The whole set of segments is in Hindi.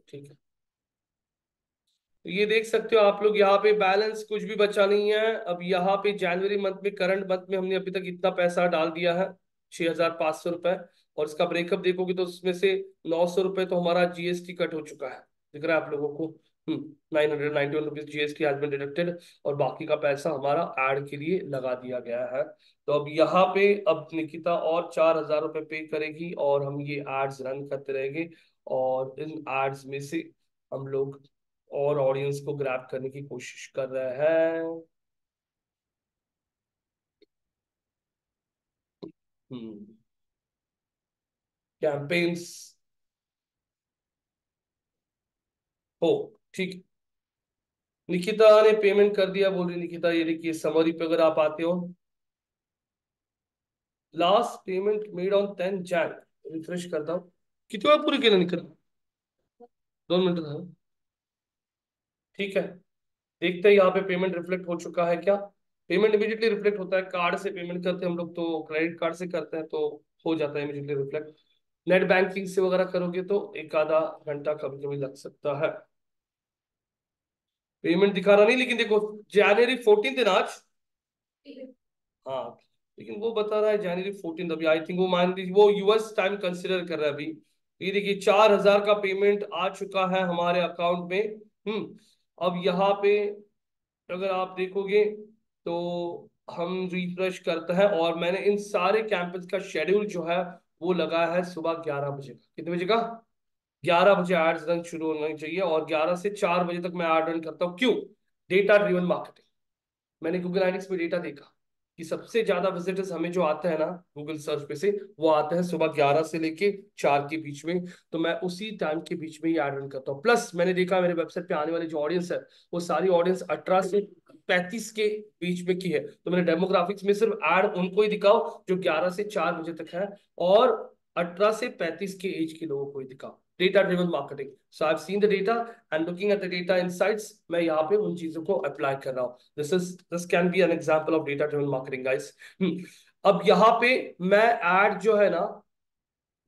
ठीक है। तो ये देख सकते हो आप लोग, यहाँ पे बैलेंस कुछ भी बचा नहीं है। अब यहाँ पे जनवरी मंथ में, करंट मंथ में हमने अभी तक इतना पैसा डाल दिया है, 6,500 रुपए। और इसका ब्रेकअप देखोगे तो उसमें से 900 रुपए तो हमारा जीएसटी कट हो चुका है, दिख रहा है आप लोगों को। 991 rupees GST has been deducted. और बाकी का पैसा हमारा एड के लिए लगा दिया गया है। तो अब यहाँ पे अब निकिता और 4,000 रुपये पे करेगी, और हम ये एड्स रन करते रहेंगे। और इन एड्स में से हम लोग और ऑडियंस को ग्रैब करने की कोशिश कर रहे हैं। हम्म। कैंपेन्स हो, ठीक। निकिता ने पेमेंट कर दिया बोल रही निकिता, ये देखिए समरी पे अगर आप आते हो, last payment made on 10 Jain. Refresh करता हूँ, कितनी बार पूरी केलं निकल, 2 मिनट था। ठीक है, देखते हैं यहाँ पे पेमेंट रिफ्लेक्ट हो चुका है क्या। पेमेंट इमीडिएटली रिफ्लेक्ट होता है, कार्ड से पेमेंट करते हैं हम लोग तो, क्रेडिट कार्ड से करते हैं तो हो जाता है इमीडिएटली रिफ्लेक्ट। नेट बैंकिंग से वगैरह करोगे तो एक आधा घंटा कभी कभी लग सकता है। पेमेंट दिखा रहा नहीं, लेकिन देखो January 14 है ना आज। हाँ, लेकिन वो बता रहा है January 14। अभी आई थिंक वो मान लीजिए वो यूएस टाइम कंसिडर कर रहा है अभी। ये देखिए 4,000 का पेमेंट आ चुका है हमारे अकाउंट में। अब यहाँ पे अगर आप देखोगे तो हम रिफ्रेश करते हैं, और मैंने इन सारे कैंपस का शेड्यूल जो है वो लगा है सुबह 11 बजे का। कितने बजे का? 11 बजे एड्स रन शुरू होना चाहिए, और 11 से 4 बजे तक मैं एड रन करता हूँ। क्यों? Data driven marketing. मैंने गूगल एनालिटिक्स पे डेटा देखा कि सबसे ज्यादा विजिटर्स हमें जो आते हैं ना गूगल सर्च पे से, वो आते हैं सुबह 11 से लेके 4 के बीच में। तो मैं उसी टाइम के बीच में ही एड रन करता हूँ। प्लस मैंने देखा मेरे वेबसाइट पे आने वाली जो ऑडियंस है, वो सारी ऑडियंस 18 से 35 के बीच में की है। तो मैंने डेमोग्राफिक्स में सिर्फ एड उनको ही दिखाओ जो 11 से 4 बजे तक है, और 18 से 35 के एज के लोगों को ही दिखाओ। Data driven marketing. So I have seen the data and looking at the data insights, मैं यहाँ पे उन चीजों को अप्लाई कर रहा हूँ। This can be an example of data driven marketing guys. अब यहाँ पे मैं एड जो है ना,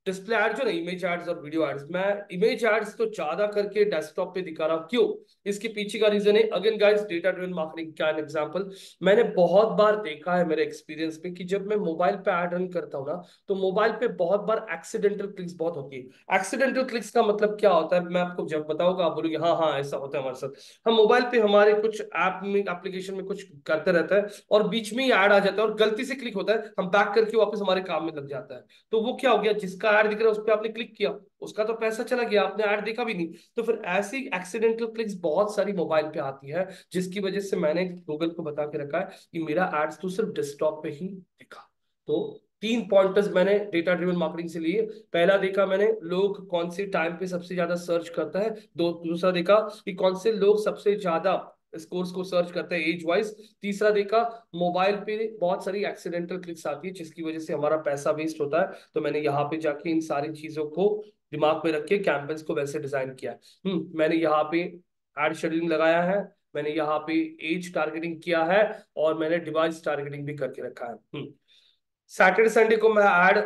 डिस्प्ले एड जो नहीं, इमेज एड्स और वीडियो एड्स, मैं इमेज एड्स तो ज्यादा करके डेस्कटॉप पे दिखा रहा हूं। क्यों? इसके पीछे का रीजन है again guys, data driven marketing का एन एग्जांपल। मैंने बहुत बार देखा है मेरे एक्सपीरियंस में कि जब मैं मोबाइल पे एड रन करता हूं ना, तो मोबाइल पे बहुत बार एक्सीडेंटल क्लिक्स बहुत होती है। एक्सीडेंटल क्लिक्स का मतलब क्या होता है, मैं आपको जब बताऊंगा आप बोलोगे हाँ हाँ ऐसा होता है हमारे साथ। हम मोबाइल पे हमारे कुछ ऐप में, एप्लीकेशन में कुछ करते रहता है, और बीच में ही ऐड आ जाता है और गलती से क्लिक होता है, हम बैक करके वापस हमारे काम में लग जाता है। तो वो क्या हो गया, जिसका ऐड दिख रहा है उस पर आपने क्लिक किया, उसका तो पैसा चला गया, आपने ऐड देखा भी नहीं। तो फिर ऐसी एक्सीडेंटल क्लिक्स बहुत सारी मोबाइल पे आती है, जिसकी वजह से मैंने गूगल को बता के रखा है कि मेरा एड्स तो सिर्फ डेस्कटॉप पे ही दिखा। तो 3 पॉइंटर्स मैंने डेटा ड्रिवन मार्केटिंग से लिए। पहला देखा मैंने लोग कौन से टाइम पे सबसे ज्यादा सर्च करता है, दूसरा देखा कि कौन से लोग सबसे ज्यादा इस कोर्स को सर्च करते हैं एज वाइज। तीसरा देखा मोबाइल पे बहुत सारी एक्सीडेंटल क्लिक्स आती है जिसकी वजह से हमारा पैसा वेस्ट होता है। तो मैंने यहाँ पे जाके इन सारी चीजों को दिमाग में रख के कैंपेन्स को वैसे डिजाइन किया है। मैंने यहाँ पे एड शेड्यूलिंग लगाया है, मैंने यहाँ पे एज टारगेटिंग किया है, और मैंने डिवाइस टारगेटिंग भी करके रखा है। सैटरडे संडे को मैं ऐड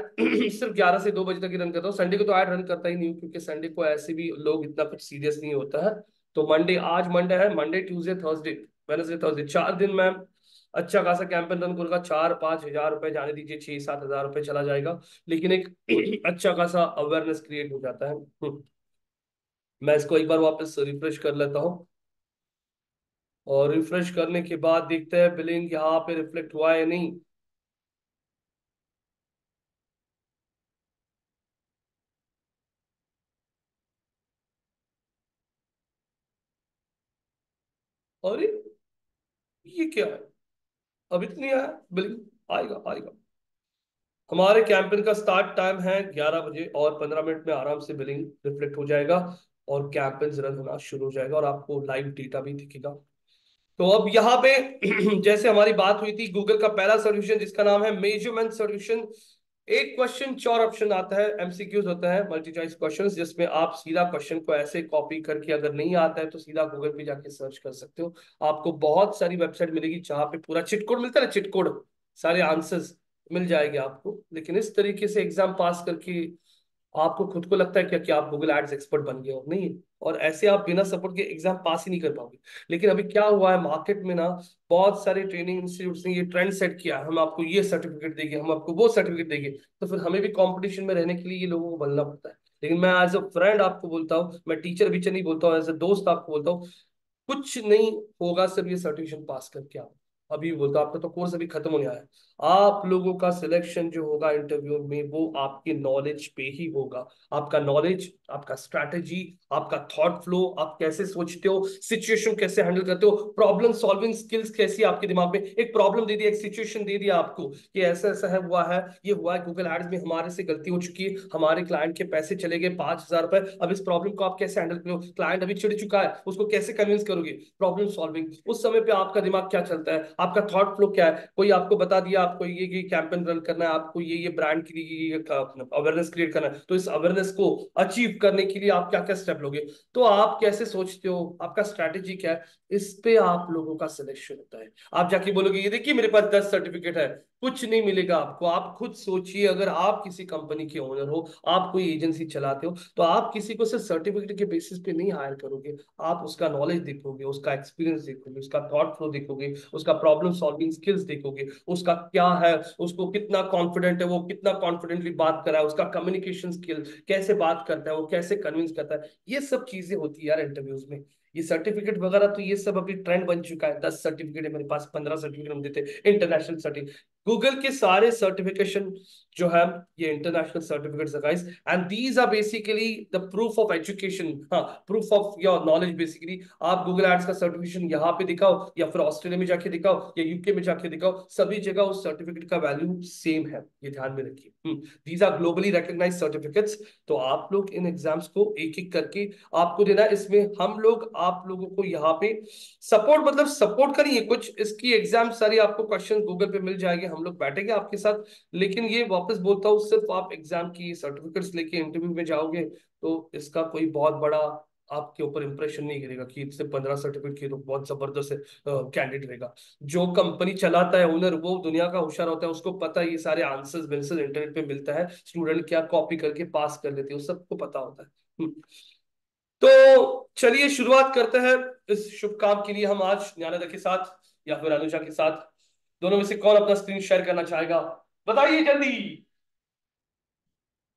सिर्फ 11 से 2 बजे तक ही रन करता हूँ। संडे को तो ऐड रन करता ही नहीं हूँ, क्योंकि संडे को ऐसे भी लोग इतना कुछ सीरियस नहीं होता है। तो मंडे, आज मंडे है, Monday Tuesday Thursday Wednesday Thursday 4 दिन मैं अच्छा खासा कैंपेन रन करूंगा। 4-5 हजार रुपए जाने दीजिए, 6-7 हजार रुपए चला जाएगा, लेकिन एक अच्छा खासा अवेयरनेस क्रिएट हो जाता है। मैं इसको एक बार वापस रिफ्रेश कर लेता हूँ, और रिफ्रेश करने के बाद देखते हैं बिलिंग यहाँ पे रिफ्लेक्ट हुआ है या नहीं। अरे ये क्या है, अभी तो नहीं आया बिलिंग। आएगा आएगा। हमारे कैंपेन का स्टार्ट टाइम है 11 बजे, और 15 मिनट में आराम से बिलिंग रिफ्लेक्ट हो जाएगा, और कैंपेन रन होना शुरू हो जाएगा, और आपको लाइव डेटा भी दिखेगा। तो अब यहाँ पे जैसे हमारी बात हुई थी, गूगल का पहला सॉल्यूशन जिसका नाम है मेजरमेंट सॉल्यूशन। एक क्वेश्चन 4 ऑप्शन आता है, एमसीक्यूज होता है, मल्टी चॉइस क्वेश्चंस, जिसमें आप सीधा क्वेश्चन को ऐसे कॉपी करके, अगर नहीं आता है तो सीधा गूगल पे जाके सर्च कर सकते हो। आपको बहुत सारी वेबसाइट मिलेगी जहां पे पूरा चिट कोड मिलता है ना, चिट कोड, सारे आंसर्स मिल जाएंगे आपको। लेकिन इस तरीके से एग्जाम पास करके आपको खुद को लगता है क्या कि आप गूगल एड्स एक्सपर्ट बन गए हो? नहीं। और ऐसे आप बिना सपोर्ट के एग्जाम पास ही नहीं कर पाओगे। लेकिन अभी क्या हुआ है मार्केट में ना, बहुत सारे ट्रेनिंग इंस्टीट्यूट्स ने ये ट्रेंड सेट किया है, हम आपको ये सर्टिफिकेट देंगे, हम आपको वो सर्टिफिकेट देंगे। तो फिर हमें भी कंपटीशन में रहने के लिए ये लोगों को बनना पड़ता है। लेकिन मैं एज अ फ्रेंड आपको बोलता हूँ, मैं टीचर बीचर नहीं बोलता हूँ, एज अ दोस्त आपको बोलता हूँ, कुछ नहीं होगा, सिर्फ ये सर्टिफिकेशन पास करके आओ। अभी भी बोलता हूं, आपका तो कोर्स अभी खत्म होने आया है। आप लोगों का सिलेक्शन जो होगा इंटरव्यू में, वो आपके नॉलेज पे ही होगा। आपका नॉलेज, आपका स्ट्रैटेजी, आपका थॉट फ्लो, आप कैसे सोचते हो, सिचुएशन कैसे हैंडल करते हो, प्रॉब्लम सॉल्विंग स्किल्स कैसी है आपके दिमाग में। एक प्रॉब्लम दे दिया, एक सिचुएशन दे दिया आपको कि ऐसा ऐसा है, हुआ है, ये हुआ है, गूगल एड्स में हमारे से गलती हो चुकी है, हमारे क्लाइंट के पैसे चले गए 5,000 रुपए, अब इस प्रॉब्लम को आप कैसे हैंडल करो, क्लाइंट अभी चिढ़ चुका है, उसको कैसे कन्विंस करोगे। प्रॉब्लम सॉल्विंग, उस समय पे आपका दिमाग क्या चलता है, आपका थॉट फ्लो क्या है। कोई आपको बता दिया आपको ये कैंपेन रन करना है, आपको ये ब्रांड के लिए अवेयरनेस क्रिएट करना है, तो इस अवेयरनेस को अचीव करने के लिए आप क्या क्या स्टेप लोगे, तो आप कैसे सोचते हो, आपका स्ट्रैटेजी क्या है, इस पे आप लोगों का सिलेक्शन होता है। आप जाके बोलोगे ये देखिए मेरे पास 10 सर्टिफिकेट है, कुछ नहीं मिलेगा आपको। आप खुद सोचिए, अगर आप किसी कंपनी के ओनर हो, आप कोई एजेंसी चलाते हो, तो आप किसी को सिर्फ सर्टिफिकेट के बेसिस पे नहीं हायर करोगे। आप उसका नॉलेज देखोगे, उसका एक्सपीरियंस देखोगे, उसका थॉट फ्लो देखोगे, उसका प्रॉब्लम सॉल्विंग स्किल्स देखोगे, उसका क्या है, उसको कितना कॉन्फिडेंट है, वो कितना कॉन्फिडेंटली बात कर रहा है, उसका कम्युनिकेशन स्किल कैसे बात करता है, वो कैसे कन्विंस करता है। ये सब चीजें होती है यार इंटरव्यूज में। ये सर्टिफिकेट वगैरह तो ये सब अभी ट्रेंड बन चुका है। 10 सर्टिफिकेट है मेरे पास, 15 सर्टिफिकेट हम देते हैं इंटरनेशनल सर्टिफिकेट। गूगल के सारे सर्टिफिकेशन जो है, ये इंटरनेशनल सर्टिफिकेट्स है guys, and these are basically the proof of education, हाँ, proof of your knowledge basically. आप गूगल एड्स का सर्टिफिकेशन यहाँ पे दिखाओ, या फिर ऑस्ट्रेलिया में जाके दिखाओ, या यूके में जाके दिखाओ, सभी जगह उस सर्टिफिकेट का वैल्यू सेम है, ये ध्यान में रखिए। These are globally recognised certificates. तो आप लोग इन एग्जाम्स को एक एक करके आपको देना है। इसमें हम लोग आप लोगों को यहाँ पे सपोर्ट, मतलब सपोर्ट करिए कुछ, इसकी एग्जाम सारी आपको क्वेश्चन गूगल पे मिल जाएंगे, हम लोग बैठेंगे आपके साथ। लेकिन ये वापस बोलता हूँ, सिर्फ आप एग्जाम की सर्टिफिकेट्स लेके इंटरव्यू में जाओगे तो इसका कोई बहुत बड़ा आपके ऊपर इंप्रेशन नहीं गिरेगा कि इससे 15 सर्टिफिकेट की तो बहुत जबरदस्त कैंडिडेट रहेगा। जो कंपनी चलाता है ओनर, वो दुनिया का होशियार होता है, उसको पता है ये सारे आंसर्स बिल्कुल इंटरनेट पे मिलता है, स्टूडेंट क्या कॉपी करके पास कर लेते हैं, सबको पता होता है। तो चलिए शुरुआत करते हैं इस शुभ काम के लिए। हम आज ज्ञानदा के साथ या फिर अनुजा के साथ, दोनों में से कौन अपना स्क्रीन शेयर करना चाहेगा, बताइए जल्दी।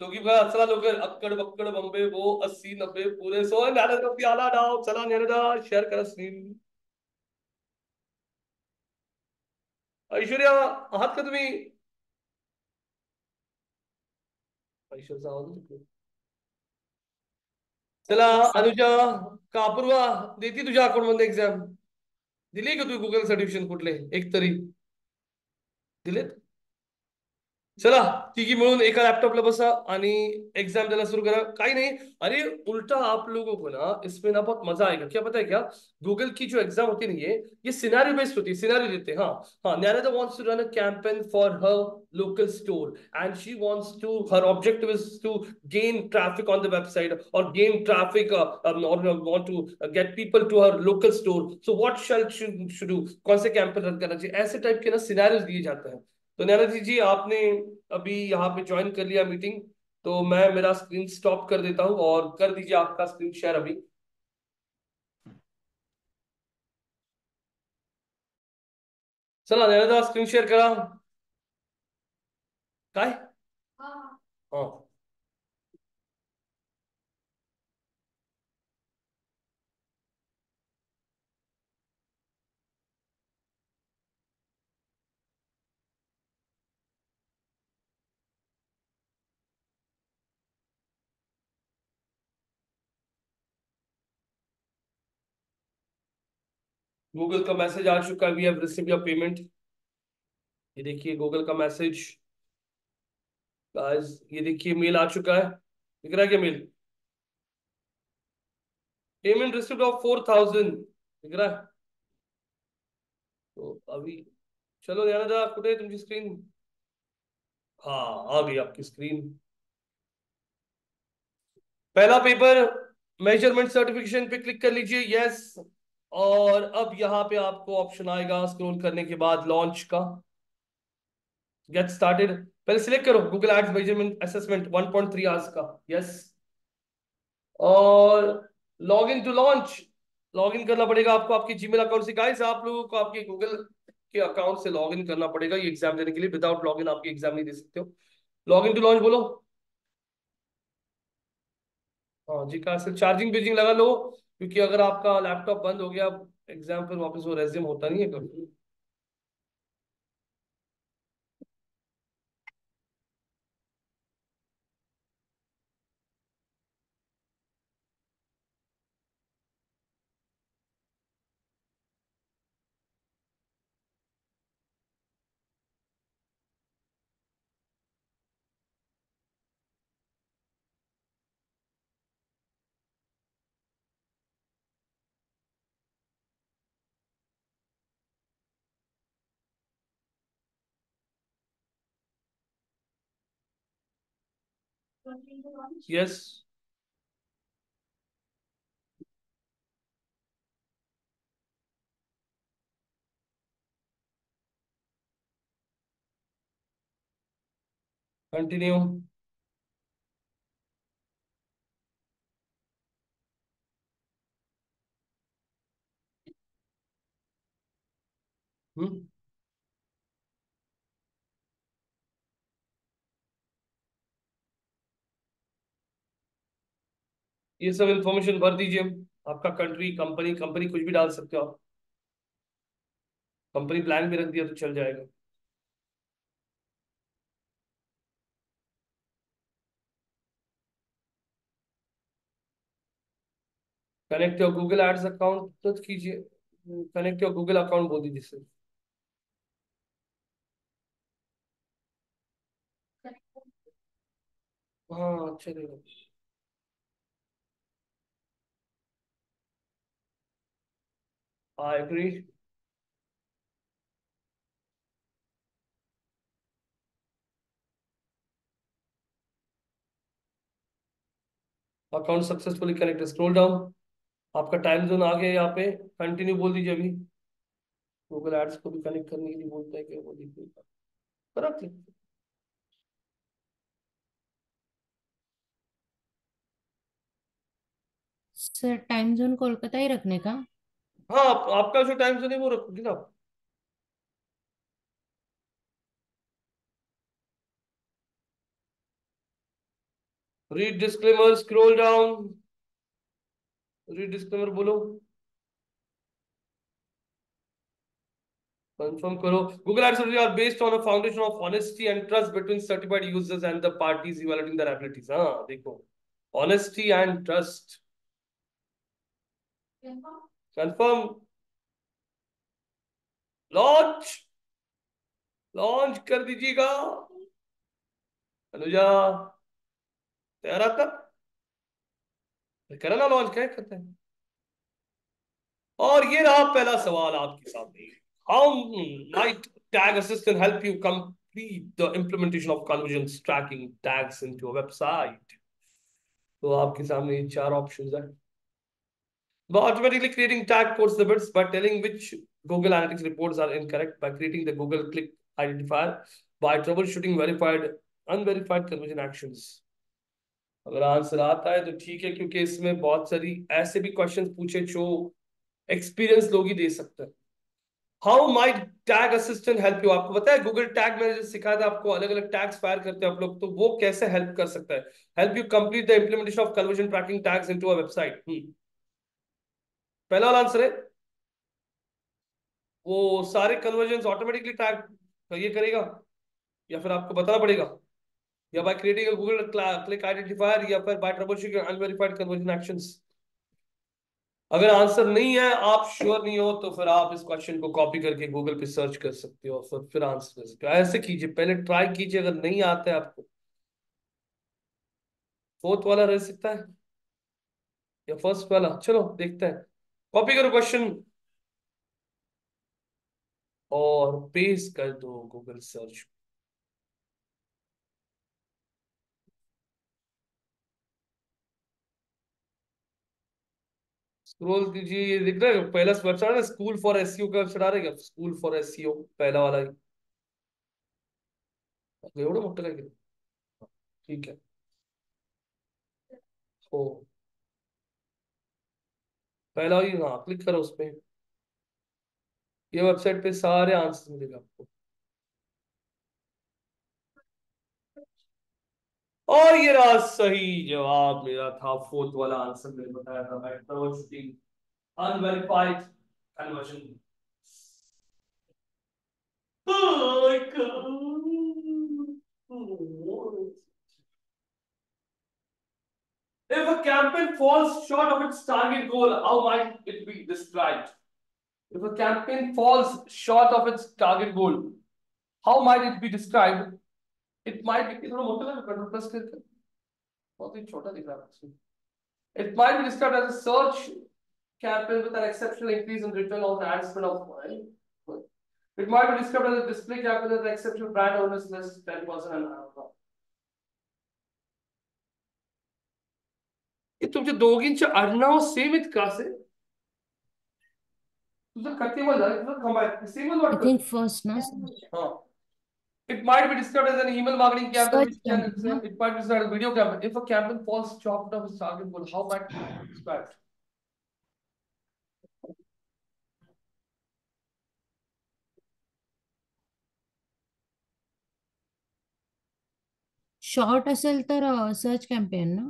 क्योंकि बड़ा असला लोग अक्कड़ बक्कड़ बम्बे वो 80 90 पूरे 100 ज्ञानदा का प्याला डाओ, चला ज्ञानदा शेयर करा स्क्रीन। ऐश्वर्या आहात का तुम्ही? ऐश्वर्या आवाज येतो? चला अनुजा, का अपूर्वा, देती तुझ्या अकाउंट मध्ये एक्झाम? दिली का तू गुगल सर्टिफिकेशन कुठले एक तरी? दिलेत? चला तिघी मिळून एका लॅपटॉपला बसा आणि एग्जाम देना शुरू करा। काही नहीं, अरे उल्टा आप लोगों को ना इसमें ना बहुत मजा आएगा। क्या पता है क्या, गूगल की जो एग्जाम होती है ना, ये सिनेरियो बेस्ड होती है, सिनेरियो देते हैं। हाँ हाँ, न्यायालय wants to run a campaign for her local store, and she wants to, her objective is to gain traffic on the website, or gain traffic, or want to get people to her local store. So what should do, कौन से कैंपेन रन करना चाहिए, ऐसे टाइप के ना सिनेरियोज दिए जाते हैं। तो नैना जी आपने अभी यहाँ पे ज्वाइन कर लिया मीटिंग, तो मैं मेरा स्क्रीन स्टॉप कर देता हूँ, और कर दीजिए आपका स्क्रीन शेयर अभी। चला नैना स्क्रीन शेयर करा काय? हाँ, गूगल का मैसेज आ चुका है, we have received your payment. ये देखिए गूगल का मैसेज गाइस, ये देखिए मेल आ चुका है, दिख रहा है क्या मेल? पेमेंट रिसीव्ड ऑफ 4,000, दिख रहा है? तो अभी चलो नैना कुठे आहे तुमची स्क्रीन? हाँ आ गई आपकी स्क्रीन। पहला पेपर मेजरमेंट सर्टिफिकेशन पे क्लिक कर लीजिए, यस। और अब यहाँ पे आपको ऑप्शन आएगा स्क्रॉल करने के बाद लॉन्च का, गेट स्टार्टेड। पहले सिलेक्ट करो Google Ads measurement assessment 1.3 hours का। यस। और log in to launch, log in करना पड़ेगा आपको आपके जीमेल अकाउंट से। गाइस आप लोगों को आपके गूगल के अकाउंट से लॉग इन करना पड़ेगा ये एग्जाम देने के लिए। विदाउट लॉग इन आप एग्जाम नहीं दे सकते हो। लॉग इन टू लॉन्च बोलो। हाँ जी, कहा से चार्जिंग बेजिंग लगा लो, क्योंकि अगर आपका लैपटॉप बंद हो गया एग्जाम फिर वापस वो रेज्यूम होता नहीं है कभी। यस। कंटिन्यू। ये सब इंफॉर्मेशन भर दीजिए। आपका कंट्री कंपनी, कंपनी कुछ भी डाल सकते हो आप। कंपनी ब्लैंक भी रख दिया तो चल जाएगा। Connect your Google Ads account तो कीजिए। कनेक्ट योर गूगल अकाउंट बोल दीजिए सर। हाँ चलेगा। I agree. Account successfully connect, scroll down. आपका टाइम जोन आ गया यहाँ पे। कंटिन्यू बोल दीजिए अभी। गूगल एड्स को भी कनेक्ट करने के लिए बोलता है कि वो देखिए। Correct. Sir time zone Kolkata ही रखने का? हाँ आपका जो टाइम जोन है वो रखोगे ना आप। Read disclaimer, scroll down. Read disclaimer बोलो। कंफर्म करो। Google Ads are based on a foundation of honesty and trust between certified users and the parties evaluating their abilities। हाँ देखो, honesty and trust। Confirm. Launch, launch कर दीजिएगा। अनुजा तैयार आता, करा ना लॉन्च, क्या करते हैं। और ये रहा पहला सवाल आपके सामने। How might tag assistant help you complete the implementation of conversion tracking tags into a website. तो आपके सामने ये चार ऑप्शंस है। By automatically creating tag code snippets, by telling which Google Analytics reports are incorrect, by creating the Google Click identifier, by troubleshooting verified, unverified conversion actions। अगर आंसर आता है तो ठीक है, क्योंकि इसमें बहुत सारी ऐसे भी क्वेश्चंस पूछे जो एक्सपीरियंस लोग ही दे सकते हैं। How might tag assistant help you, आपको पता है गूगल टैग मैंने जो सिखाया था आपको, अलग अलग टैग्स फायर करते हैं आप लोग, तो वो कैसे हेल्प कर सकता है। Help you complete the implementation of conversion tracking tags into a website. पहला वाला आंसर है वो सारे कन्वर्जन ऑटोमेटिकली ट्रैक ये करेगा, या फिर आपको बताना पड़ेगा, या by creating Google click identifier, या फिर by troubleshooting unverified conversion actions. अगर आंसर नहीं है, आप श्योर नहीं हो, तो फिर आप इस क्वेश्चन को कॉपी करके गूगल पे सर्च कर सकते हो और फिर आंसर दे सकते हो। ऐसे कीजिए, पहले ट्राई कीजिए, अगर नहीं आता है आपको फोर्थ वाला रह सकता है या फर्स्ट वाला, चलो देखते हैं। कॉपी करो क्वेश्चन और पेस्ट कर दो गूगल सर्च। स्क्रॉल कीजिए, ये दिख रहा है पहला वेबसाइट है ना, स्कूल फॉर एसईओ का वेबसाइट आ रहा है क्या, स्कूल फॉर एसईओ पहला वाला ही। एवढं मोठं काय केलं? ठीक है। हो, पहला ही, हाँ क्लिक करो उस पे। ये वेबसाइट पे सारे आंसर मिलेगा आपको। और ये रहा सही जवाब मेरा था, फोर्थ वाला आंसर मैंने बताया था, trouble unverified conversion. If a campaign falls short of its target goal, how might it be described? If a campaign falls short of its target goal, how might it be described? It might be, थोड़ा मोटा लगा, कंट्रोल प्लस करके बहुत ही छोटा दिख रहा है। It might be described as a search campaign with an exceptional increase in return on ad spend of money. It might be described as a display campaign with an exceptional brand awareness less 10% and above. हे तुमचे दोघींचे आडनाव सेम आहेत का असे? तुझं कथेवर झालं, तुझं कमाय सेमच I वाटतं. think first ना sir. हा. It might be described as an email marketing campaign Search which can, campaign ना. it might be described as a video campaign. If a campaign falls short of its target goal, how might it be described? Short असेल तर सर्च कॅम्पेन ना.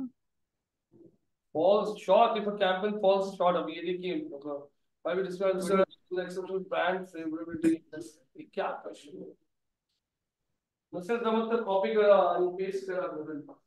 Falls short, if a campaign falls short, अब ये देखिए might be described as video with exceptional brand favorability. ये क्या क्वेश्चन है? नसेल जमत तर कॉपी करा आणि पेस्ट करा गूगल पर.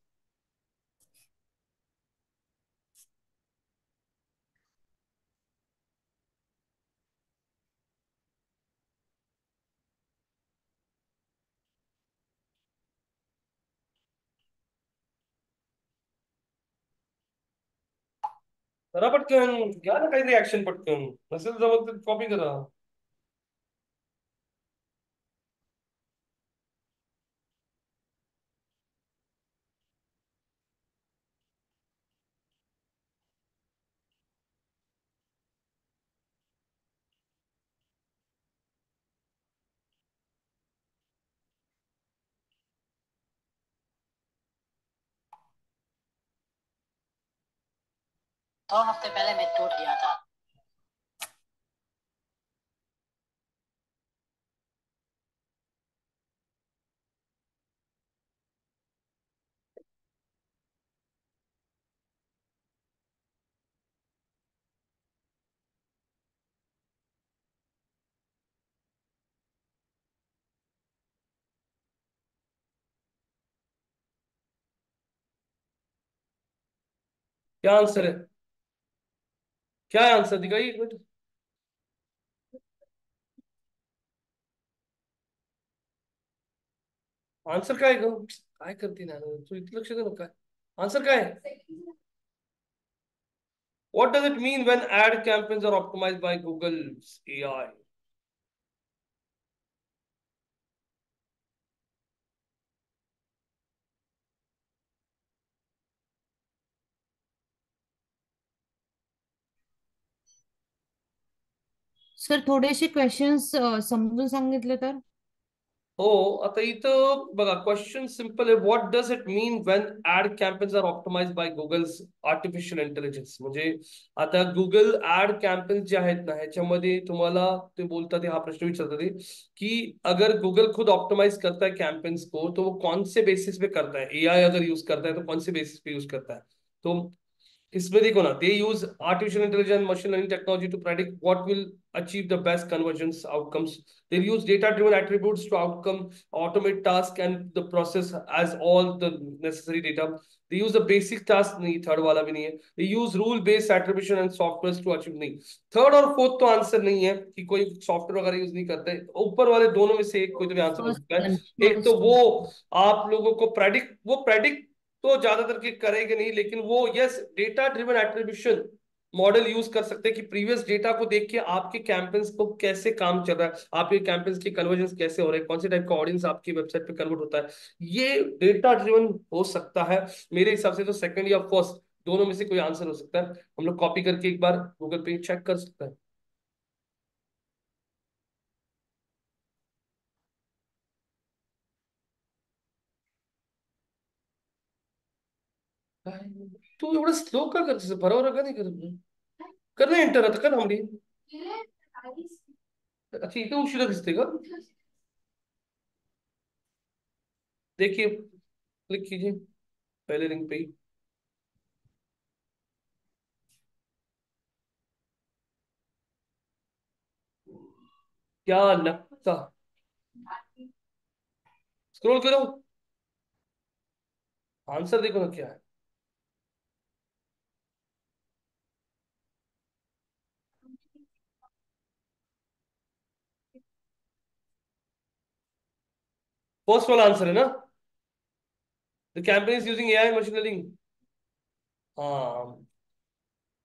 करा पटकन, घ्या ना काही रिॲक्शन पटकन. नसेल जमत तर कॉपी करा. दो हफ्ते पहले मैं टूट गया था। क्या आंसर है? क्या है आंसर, दिखाइए एक मिनट. आंसर काय ग? काय करते ना तू, इतकं लक्ष दे ना. काय आंसर काय आहे? What does it mean when ad campaigns are optimized by Google's AI? Sir थोडेसे क्वेश्चन्स समजून सांगितले तर. हो, आता इथं बघा क्वेश्चन सिंपल आहे. What does it mean when ad campaigns are optimised by Google's artificial intelligence? म्हणजे आता गुगल ऍड कॅम्पेन्स जे आहेत ना, ह्याच्यामध्ये तुम्हाला ते बोलतात, हा प्रश्न विचारतात ते कि अगर गूगल खुद ऑप्टिमाइज करता है कैंपेन्स को तो वो कौन से बेसिस पे करता है? एआई अगर यूज करता है तो कौन से बेसिस पे यूज करता है? तो इसमें देखो ना, they use artificial intelligence machine learning technology to predict what will achieve the best conversions outcomes. They use data driven attributes to outcome, automate task and the process as all the necessary data. They use the basic task, नहीं थर्ड वाला भी नहीं है. They use rule based attribution and software to achieve, नहीं थर्ड और फोर्थ तो आंसर नहीं है कि कोई सॉफ्टवेयर वगैरह यूज नहीं करते. ऊपर वाले दोनों में से एक कोई तो भी आंसर हो फर्स्ट सकता है. वन, एक तो फर्स्ट वो वन. आप लोगों को प्रेडिक्ट तो ज्यादातर के करेंगे नहीं, लेकिन वो yes data driven attribution model use कर सकते हैं कि प्रीवियस डेटा को देख के आपके कैंपेन्स को कैसे काम चल रहा है, आपके कैंपेन्स के कन्वर्जन कैसे हो रहे हैं, कौन से टाइप का ऑडियंस आपकी वेबसाइट पे कन्वर्ट होता है. ये डेटा ड्रिवन हो सकता है. मेरे हिसाब से तो सेकंड या फर्स्ट दोनों में से कोई आंसर हो सकता है. हम लोग कॉपी करके एक बार गूगल पे चेक कर सकते हैं. तू एवढं स्लो का करतेस? बरोबर का नाही करत? कर ना एंटर आता, कर हमडी. अच्छा इथे उशिरा दिसते का? देखिए, क्लिक कीजिए पहले लिंक पे ही. क्या लगता, स्क्रॉल करो, आंसर देखो ना क्या है. फर्स्ट वाला आंसर है ना? The campaign is using AI machine learning. हाँ,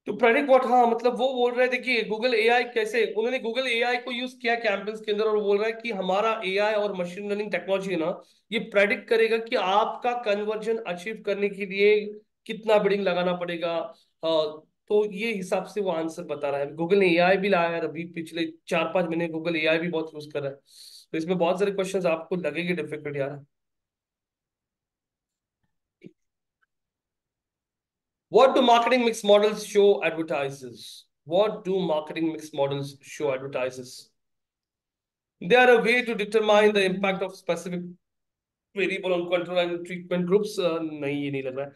तो प्रेडिक्ट व्हाट, हाँ मतलब वो बोल रहे थे कि गूगल एआई कैसे, उन्होंने गूगल एआई को यूज किया कैंपेन्स के अंदर, और बोल रहा है कि हमारा एआई और मशीन लर्निंग टेक्नोलॉजी है ना, ये प्रेडिक्ट करेगा कि आपका कन्वर्जन अचीव करने के लिए कितना बिडिंग लगाना पड़ेगा. तो ये हिसाब से वो आंसर बता रहा है. गूगल ने एआई भी लाया है अभी, पिछले 4-5 महीने गूगल एआई भी बहुत यूज कर रहा है. तो इसमें बहुत सारे क्वेश्चंस आपको लगेंगे डिफिकल्ट यार. What do marketing mix models show advertisers? What do marketing mix models show advertisers? They are a way to determine the impact of specific variable on control and treatment groups. नहीं ये नहीं लग रहा है.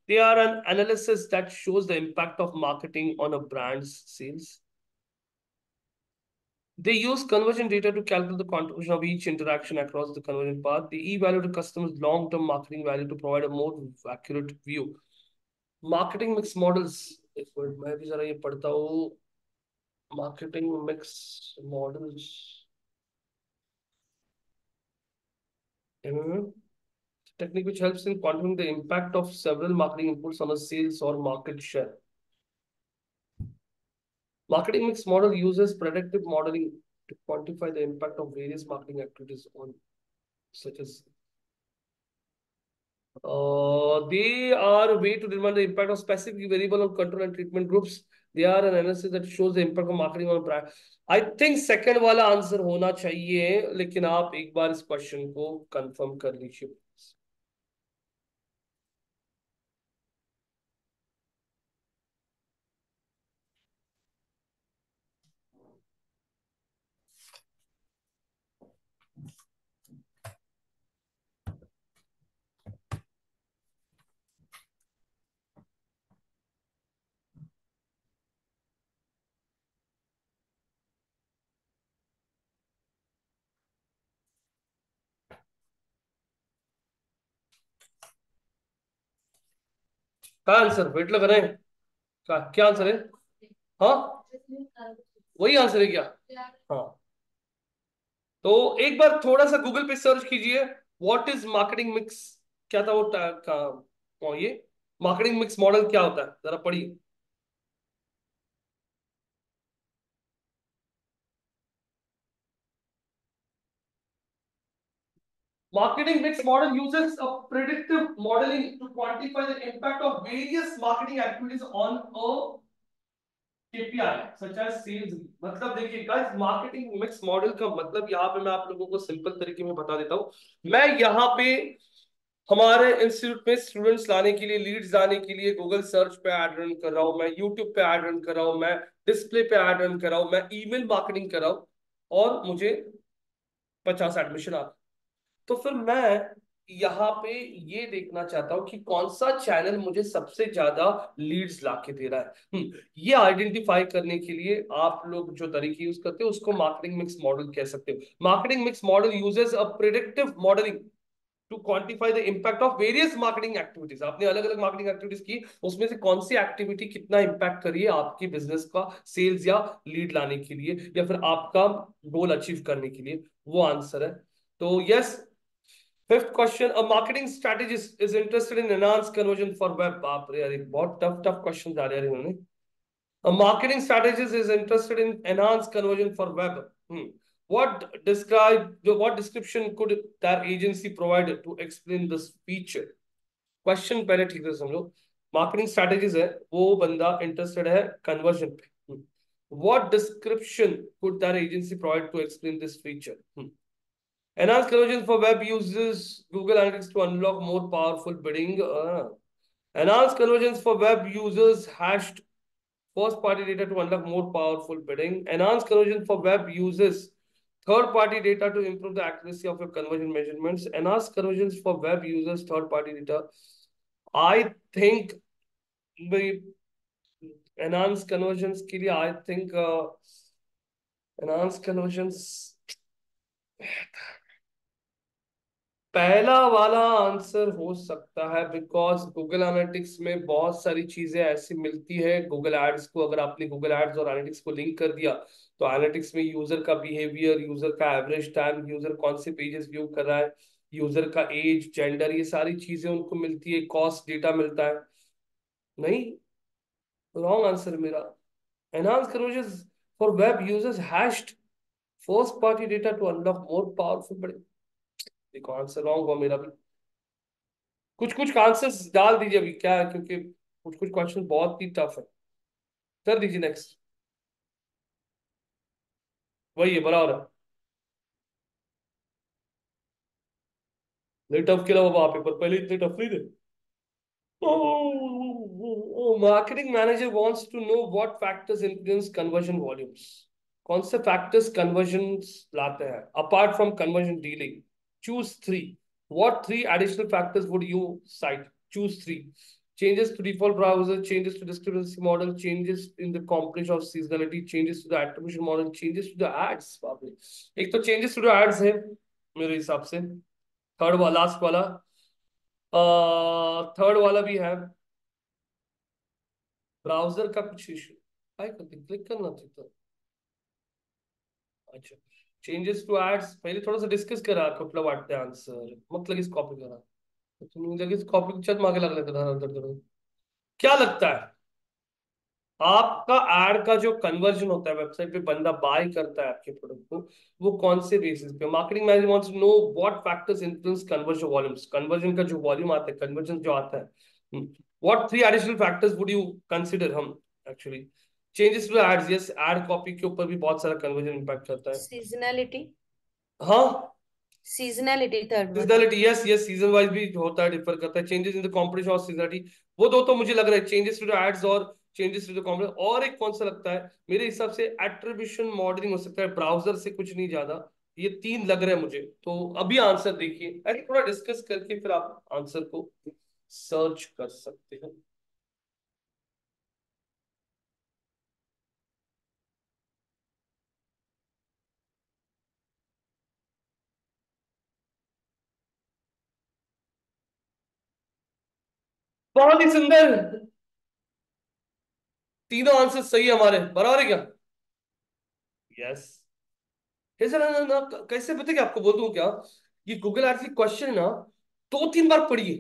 They are an analysis that shows the impact of marketing on a brand's sales. They use conversion data to calculate the contribution of each interaction across the conversion path. They evaluate the customer's long-term marketing value to provide a more accurate view. Marketing mix models, एक मिनट मैं भी जरा ये पढ़ता हूँ. Marketing mix models, technique which helps in quantifying the impact of several marketing inputs on a sales or market share. Marketing mix model uses predictive modeling to quantify the impact of various marketing activities on, such as they are a way to determine the impact of specific variable on control and treatment groups. They are an analysis that shows the impact of marketing on brand. I think second वाला आंसर होना चाहिए, लेकिन आप एक बार इस क्वेश्चन को कंफर्म कर लीजिए. क्या आंसर वेट लग रहे हैं? क्या आंसर है? हाँ, वही आंसर है क्या? हाँ, तो एक बार थोड़ा सा गूगल पे सर्च कीजिए, व्हाट इज मार्केटिंग मिक्स. क्या था वो ये मार्केटिंग मिक्स मॉडल क्या होता है, जरा पढ़िए. Marketing mix model uses a predictive modeling to quantify the impact of various marketing activities on a KPI such as sales. मतलब देखिए गाइस, मार्केटिंग मिक्स मॉडल का मतलब यहाँ पे मैं आप लोगों को सिंपल तरीके में बता देता हूँ. मैं यहाँ पे हमारे इंस्टीट्यूट में स्टूडेंट्स लाने के लिए, लीड्स लाने के लिए गूगल सर्च पे ऐड रन कर रहा हूँ, मैं यूट्यूब पे ऐड रन कर रहा हूँ, मैं डिस्प्ले पे ऐड रन कर रहा हूँ, मैं ईमेल मार्केटिंग कर रहा हूँ, और मुझे 50 एडमिशन आ. तो फिर मैं यहाँ पे ये देखना चाहता हूँ कि कौन सा चैनल मुझे सबसे ज्यादा लीड्स लाके दे रहा है. ये आइडेंटिफाई करने के लिए आप लोग जो तरीके यूज करते हो उसको मार्केटिंग मिक्स मॉडल कह सकते हो. Marketing mix model uses a predictive modelling to quantify the impact of various marketing activities. आपने अलग अलग मार्केटिंग एक्टिविटीज की, उसमें से कौन सी एक्टिविटी कितना इंपैक्ट करी है आपकी बिजनेस का सेल्स या लीड लाने के लिए, या फिर आपका गोल अचीव करने के लिए. वो आंसर है. तो yes. Fifth question, a marketing strategist is interested in enhanced conversion for web. बाप रे यार, एक बहुत टफ क्वेश्चन डाले यार इन्होंने. A marketing strategist is interested in enhanced conversion for web. What description could their agency provide to explain this feature? Question पहले ठीक से समझो. मार्केटिंग स्ट्रेटेजीज है, वो बंदा इंटरेस्टेड है कन्वर्जन पे. What description could their agency provide to explain this feature? Enhanced conversions for web uses Google Analytics to unlock more powerful bidding. Enhanced conversions for web users hashed first party data to unlock more powerful bidding. Enhanced conversion for web users third party data to improve the accuracy of your conversion measurements. Enhanced conversions for web users third party data. I think the enhanced conversions के लिए I think enhanced conversions पहला वाला आंसर हो सकता है बिकॉज गूगल एनालिटिक्स में बहुत सारी चीजें ऐसी मिलती है गूगल एड्स को अगर आपने गूगल एड्स और एनालिटिक्स को लिंक कर दिया तो एनालिटिक्स में यूजर का बिहेवियर यूजर का एवरेज टाइम यूजर कौन से पेजेस व्यू कर रहा है यूजर का एज जेंडर ये सारी चीजें उनको मिलती है कॉस्ट डेटा मिलता है नहीं रॉन्ग आंसर मेरा enhance conversion for web users hashed first party data to unlock more powerful बड़े देखो आंसर रॉन्ग हुआ मेरा भी कुछ कुछ आंसर्स डाल दीजिए अभी क्या है क्योंकि कुछ कुछ क्वेश्चन बहुत ही टफ है कर दीजिए नेक्स्ट वही है बराबर है नहीं टफ के अलावा वहां पेपर पहले इतने टफ नहीं थे marketing manager wants to know what factors influence conversion volumes कौन से फैक्टर्स कन्वर्जन लाते हैं apart from conversion dealing choose three what three additional factors would you cite choose three changes to default browser, changes to discrepancy model, changes in the composition of seasonality, changes to the attribution model, changes to the ads बाप रे एक तो changes to the ads है मेरे हिसाब से थर्ड वाला लास्ट वाला थर्ड वाला भी है ब्राउजर का कुछ इशू काय करते क्लिक करना था अच्छा चेंजेस टू एड्स पहले थोड़ा सा डिस्कस करा कुठला वाटतं आन्सर मग लगेच कॉपी करा तुम्ही लगेच कॉपी च्याच मागे लागले तर क्या लगता है आपका एड का जो कन्वर्जन होता है वेबसाइट पे बंदा बाय करता है आपके प्रोडक्ट को वो कौन से बेसिस पे marketing manager wants to know what factors influence conversion volumes conversion का जो वॉल्यूम आता है कन्वर्जन जो आता है what three additional factors would you consider हम actually changes to ads yes ad copy के ऊपर भी बहुत सारा कन्वर्जन इंपैक्ट करता है सीजनैलिटी हाँ seasonality third one seasonality yes yes season wise भी होता है डिफर करता है चेंजेस इन द कंपटीशन और सीजनलिटी वो दो तो मुझे लग रहा है चेंजेस टू द एड्स और चेंजेस टू द कंपटीशन और एक कौन सा लगता है मेरे हिसाब से एट्रीब्यूशन मॉडलिंग हो सकता है ब्राउजर से कुछ नहीं ज्यादा ये तीन लग रहे हैं मुझे तो अभी आंसर देखिए अरे थोड़ा डिस्कस करके फिर आप आंसर को सर्च कर सकते हैं बहुत ही सुंदर तीनों आंसर सही है हमारे बराबर है क्या यस कैसे ना, ना, ना कैसे पता क्या आपको बोल दूं क्या ये गूगल एड्स की क्वेश्चन ना दो तीन बार पढ़िए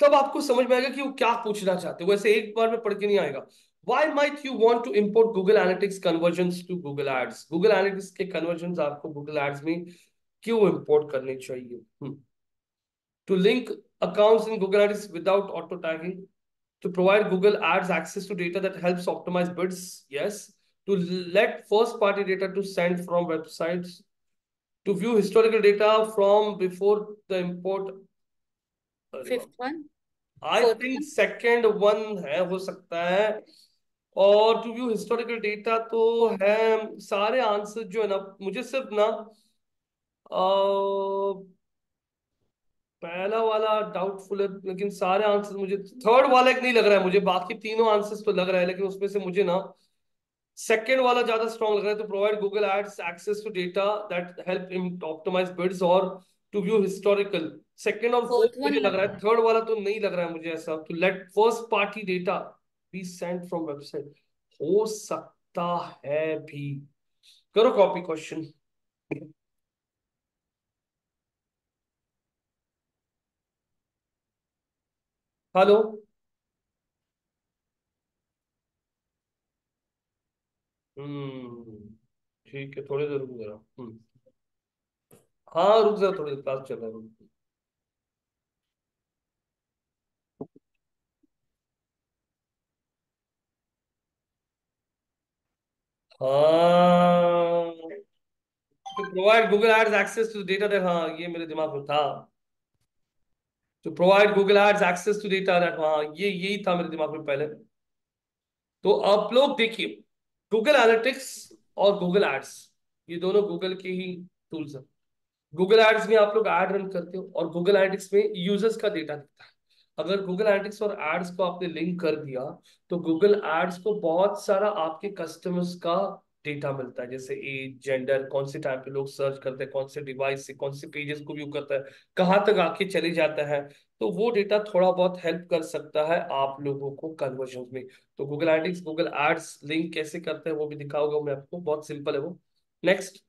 तब आपको समझ में आएगा कि वो क्या पूछना चाहते हैं वैसे एक बार में पढ़ के नहीं आएगा Why might you want to import Google Analytics conversions to Google Ads? Google Analytics के conversions आपको Google Ads में क्यों import करने चाहिए? To link accounts in Google Analytics without auto tagging, to provide Google Ads access to data that helps optimize bids, yes. To let first party data to send from websites, to view historical data from before the import. Fifth one I fourth think one second one है हो सकता है और टू व्यू हिस्टोरिकल डेटा तो है सारे आंसर जो है ना मुझे सिर्फ ना पहला वाला डाउटफुल है लेकिन सारे आंसर मुझे थर्ड वाला एक नहीं लग रहा है मुझे बाकी तीनों आंसर्स तो लग रहा है लेकिन उसमें से मुझे ना सेकेंड वाला ज्यादा स्ट्रॉन्ग लग रहा है तो provide Google Ads access to data that help in optimise bids और टू व्यू हिस्टोरिकल सेकेंड और फोर्थ फोर्थ वन मुझे लग रहा लग है रहा है थर्ड वाला तो नहीं लग रहा है मुझे ऐसा to let first party data be sent from website हो सकता है भी करो कॉपी क्वेश्चन हेलो हम्म ठीक है थोड़ी देर रुक जरा हाँ रुक जरा थोड़ी देर क्लास चल रहा है रुक। हाँ to provide Google Ads access to data that हाँ ये मेरे दिमाग में था तो provide Google Ads access to data that, हाँ ये यही था मेरे दिमाग में पहले। तो आप लोग देखिए, गूगल एनालिटिक्स और गूगल एड्स, ये दोनों गूगल के ही टूल्स हैं। गूगल एड्स में आप लोग ऐड रन करते हो और गूगल एनालिटिक्स में यूजर्स का डेटा दिखता है। अगर गूगल एनालिटिक्स और एड्स को आपने लिंक कर दिया तो गूगल एड्स को बहुत सारा आपके कस्टमर्स का डेटा मिलता है, जैसे एज, जेंडर, कौन से टाइम पे लोग सर्च करते हैं, कौन से डिवाइस से कौन से पेजेस को व्यू करता है, कहाँ तक आके चले जाता है। तो वो डेटा थोड़ा बहुत हेल्प कर सकता है आप लोगों को कन्वर्जन में। तो Google Analytics Google Ads link कैसे करते हैं वो भी दिखाऊंगा मैं आपको, बहुत सिंपल है वो। Next,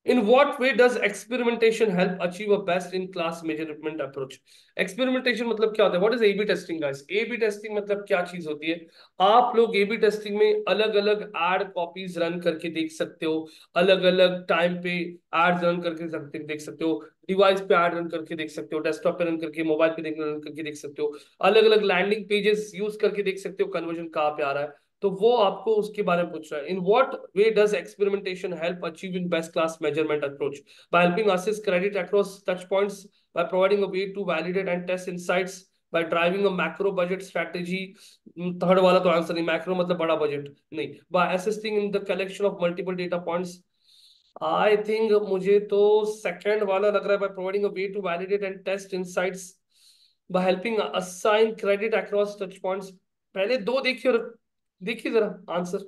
in what way does experimentation help achieve a best in class measurement approach? Experimentation मतलब क्या होता है? What is A/B testing guys? A/B testing मतलब क्या चीज होती है? आप लोग A/B testing में अलग अलग एड कॉपीज रन करके देख सकते हो, अलग अलग टाइम पे एड्स रन करके देख सकते हो, डिवाइस पे एड रन करके देख सकते हो, डेस्कटॉप पे रन करके, मोबाइल पे रन करके देख सकते हो, अलग अलग लैंडिंग पेजेस यूज करके देख सकते हो कन्वर्जन कहाँ पे आ रहा है। तो वो आपको उसके बारे में पूछ रहा है। In what way does experimentation help achieve in best class measurement approach? By helping assess credit across touch points, by providing a way to validate and test insights, by driving a macro budget strategy. Third वाला तो आंसर नहीं, मैक्रो मतलब बड़ा बजट नहीं, by assisting in the collection of multiple data points. I think मुझे तो सेकंड वाला लग रहा है, by providing a way to validate and test insights, by helping assign credit across touch points. पहले दो देखिए और देखिए जरा answer.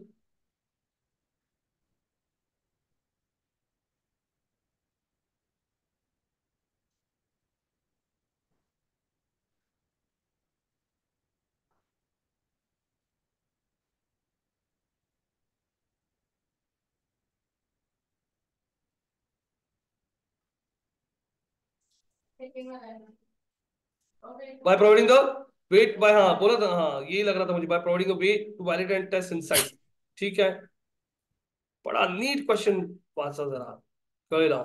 By providing the weight by, हाँ बोला था, हाँ यही लग रहा था मुझे, by providing the way to validate and test insights. ठीक है, बड़ा नीट क्वेश्चन पासा जरा, कोई ना।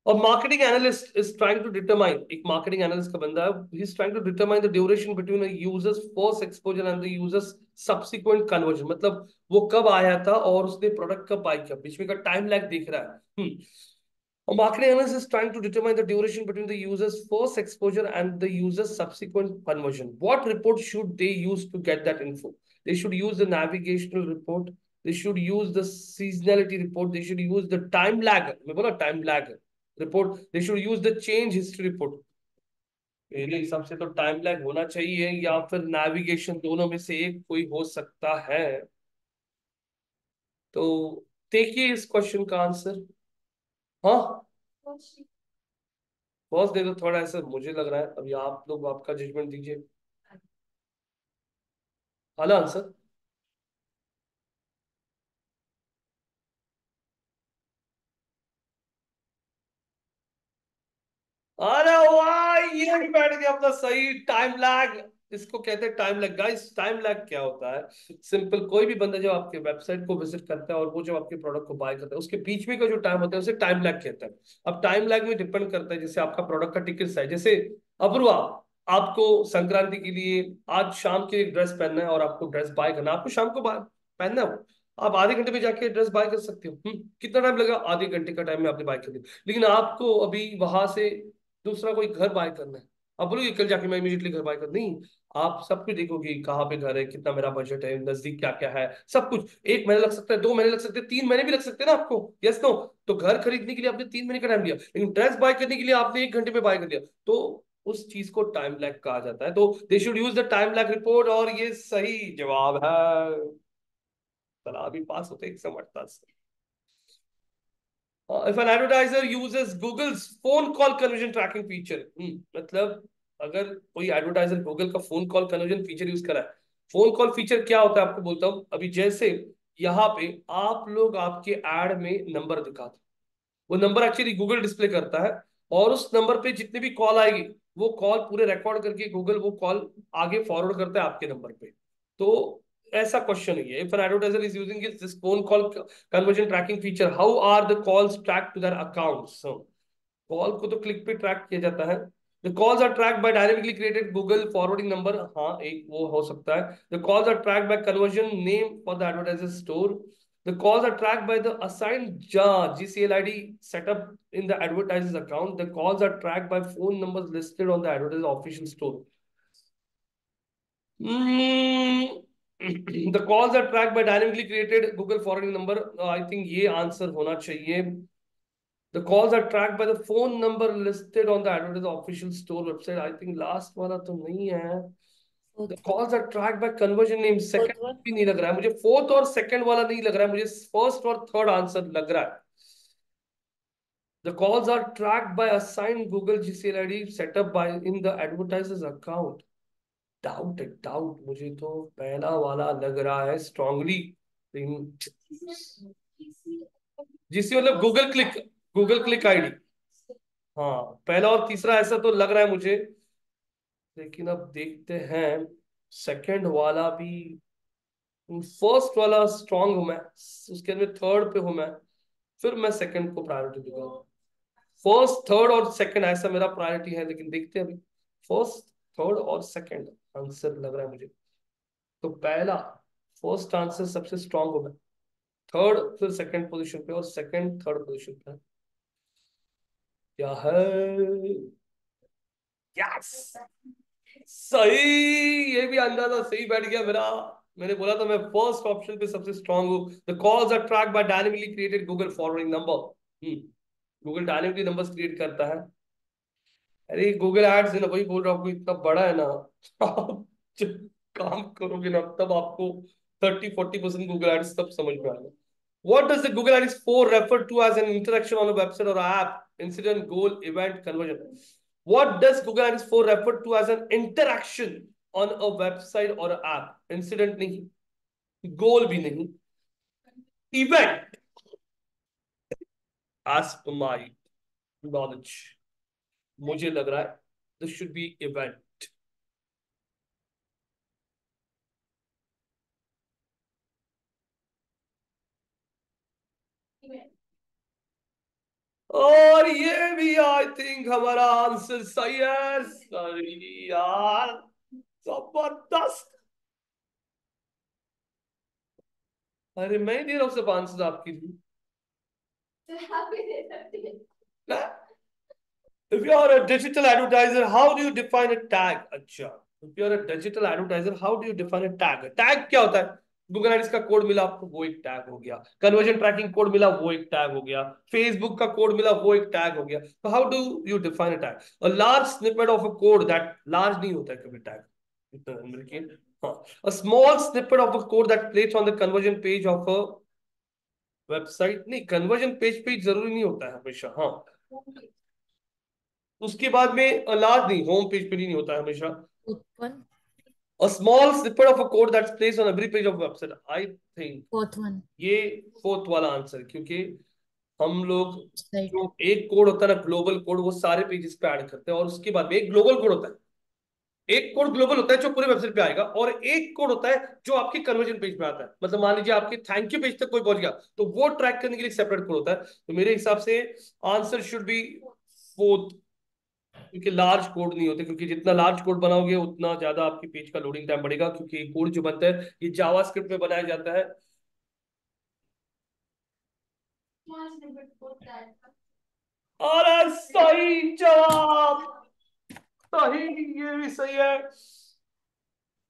और marketing analyst is trying to determine, एक मार्केटिंग एनालिस्ट का बंदा है, he is trying to determine the duration between a user's first exposure and the user's subsequent conversion. मतलब वो कब आया था और उसने प्रोडक्ट कब बाय किया, बीच में का टाइम लैग देख रहा है। A marketing analyst is trying to determine the duration between the user's first exposure and the user's subsequent conversion. What report should they use to get that info? They should use the navigational report. They should use the seasonality report. They should use the time lag. मैं बोला time lag report. They should use the change history report. मेरे हिसाब से तो टाइम लैग होना चाहिए या फिर नेविगेशन, दोनों में से एक कोई हो सकता है। तो देखिए इस क्वेश्चन का आंसर। हाँ, पॉज दे दो थोड़ा, ऐसा मुझे लग रहा है, अभी आप लोग आपका जजमेंट दीजिए। हाला आंसर। अरे वाह, ये भी बैठ गया अपना सही, टाइम लैग। इसको कहते हैं time lag guys. Time lag क्या होता है? सिंपल, कोई भी बंदा जब आपके वेबसाइट को विजिट करता है और वो जब आपके प्रोडक्ट को बाय करता है, उसके बीच में का जो टाइम होता है उसे टाइम लैग कहता है। अब टाइम लैग में डिपेंड करता है, जैसे आपका प्रोडक्ट का टिकट साइज, जैसे अब्रुआ, आपको संक्रांति के लिए आज शाम के ड्रेस पहनना है और आपको ड्रेस बाय करना है, आपको शाम को पहनना है वो। आप आधे घंटे में जाके ड्रेस बाय कर सकते हो। कितना टाइम लगा? आधे घंटे का टाइम में आपने बाय कर दिया। लेकिन आपको अभी वहां से दूसरा कोई घर बाय करना है, अब बोलोगे कल जाके मैं इमीडिएटली घर बाय कर, नहीं, आप सब कुछ देखोगे, कहाँ पे घर है, कितना मेरा बजट है, नजदीक क्या क्या है, सब कुछ। 1 महीना लग सकता है, 2 महीने लग सकते हैं, 3 महीने भी लग सकते हैं ना आपको, यस नो। तो घर खरीदने के लिए आपने 3 महीने का टाइम लिया, लेकिन ड्रेस बाय करने के लिए आपने 1 घंटे में बाय कर लिया, तो उस चीज को टाइम लैग कहा जाता है। तो they should use the time lag report, और ये सही जवाब है। चला अभी पास होते 188 से। If an advertiser uses Google's phone call conversion tracking feature, मतलब अगर कोई एडवर्टाइजर गूगल का phone call conversion feature use करा है। फोन कॉल फीचर क्या होता है आपको बोलता हूं, अभी जैसे यहाँ पे आप लोग आपके एड में नंबर दिखाते, वो नंबर एक्चुअली गूगल डिस्प्ले करता है, और उस नंबर पे जितनी भी कॉल आएगी वो कॉल पूरे रिकॉर्ड करके गूगल वो कॉल आगे फॉरवर्ड करता है आपके नंबर पे। तो ऐसा क्वेश्चन है ये, if an advertiser is using this phone call conversion tracking feature, how are the calls track to their accounts? Call को तो क्लिक पे ट्रैक किया जाता है, The calls are tracked by dynamically created Google forwarding number. हाँ, एक वो हो सकता है. The calls are tracked by conversion name for the advertiser store. The calls are tracked by the assigned GCL ID set up in the advertiser's account. The calls are tracked by phone numbers listed on the advertiser's official store. The calls are tracked by dynamically created Google forwarding number. I think ये आंसर होना चाहिए. The calls are tracked by the phone number listed on the advertiser's official store website. I think last वाला तो नहीं है. The calls are tracked by conversion name. Second भी नहीं लग रहा है मुझे. Fourth और second वाला नहीं लग रहा है मुझे. First और third answer लग रहा है. The calls are tracked by assigned Google GCL ID set up by in the advertiser's account. Doubt. मुझे तो पहला वाला लग रहा है strongly. GC मतलब गूगल क्लिक आईडी. हाँ, पहला और तीसरा ऐसा तो लग रहा है मुझे, लेकिन अब देखते हैं. सेकंड वाला भी. फर्स्ट वाला स्ट्रांग हूं मैं, उसके अंदर थर्ड पे हूं मैं, फिर मैं सेकंड को प्रायोरिटी दूंगा. फर्स्ट, थर्ड और सेकंड ऐसा मेरा प्रायोरिटी है, लेकिन देखते हैं अभी. फर्स्ट, थर्ड और सेकंड आंसर लग रहा है मुझे. तो पहला, फर्स्ट आंसर सबसे स्ट्रांग हूं मैं, थर्ड फिर सेकंड पोजीशन पे और सेकंड थर्ड पोजीशन पे. क्या है? यस, सही. ये भी अंदाजा सही बैठ गया मेरा. मैंने बोला था मैं फर्स्ट ऑप्शन पे सबसे स्ट्रांग हूं. The calls are tracked by dynamically created Google forwarding number. Google dynamically numbers create करता है. अरे गूगल एड्स है ना, वही बोल रहा हूँ आपको, इतना बड़ा है ना. आप जब काम करोगे ना तब आपको 30-40% गूगल एड्स तब समझ में आएगा. What does the Google Analytics 4 refer to as an interaction on a website or app? Incident, goal, event, conversion. What does Google Analytics 4 refer to as an interaction on a website or an app? Incident नहीं, goal भी नहीं, event. As per my knowledge, मुझे लग रहा है this should be event. और ये भी आई थिंक हमारा आंसर सही है. सही यार, जबरदस्त. अरे मैं ही दे रहा हूँ सब आंसर आपकी. If you are a digital advertiser, how do you define a tag? अच्छा, if you are a digital advertiser, how do you define a tag? Tag क्या होता है? गूगल एड्स का कोड मिला आपको, वो एक टैग हो गया. कन्वर्जन ट्रैकिंग कोड मिला, वो एक टैग हो गया. फेसबुक का कोड मिला, वो एक टैग हो गया. तो how do you define a tag? A large snippet of a code, that large नहीं होता है कभी टैग, इतना. हाँ, a small snippet of a code that plays on the conversion page of a website. नहीं, conversion page पे जरूरी नहीं होता है हमेशा. हाँ, उसके बाद में लार्ज नहीं, होम पेज पे नहीं होता है हमेशा. Fourth one. A small snippet of a code that's placed on every page of a website. I think Fourth one. ये फोर्थ वाला आंसर, क्योंकि हम लोग Right. जो एक कोड होता है ना, ग्लोबल कोड, वो सारे पेजेस पे ऐड करते हैं. और उसके बाद में एक ग्लोबल कोड होता है. एक कोड ग्लोबल होता है जो पूरे वेबसाइट पे आएगा, और एक कोड होता है जो आपके कन्वर्जन पेज पे आता है. मतलब मान लीजिए आपके थैंक यू पेज तक कोई पहुंच गया, तो वो ट्रैक करने के लिए सेपरेट कोड होता है. तो मेरे हिसाब से आंसर शुड बी फोर्थ, क्योंकि लार्ज कोड नहीं होते. क्योंकि जितना लार्ज कोड बनाओगे उतना ज्यादा आपके पेज का लोडिंग टाइम बढ़ेगा, क्योंकि कोड जो बनता है ये जावास्क्रिप्ट में बनाया जाता है. और सही जवाब, सही, ये भी सही है.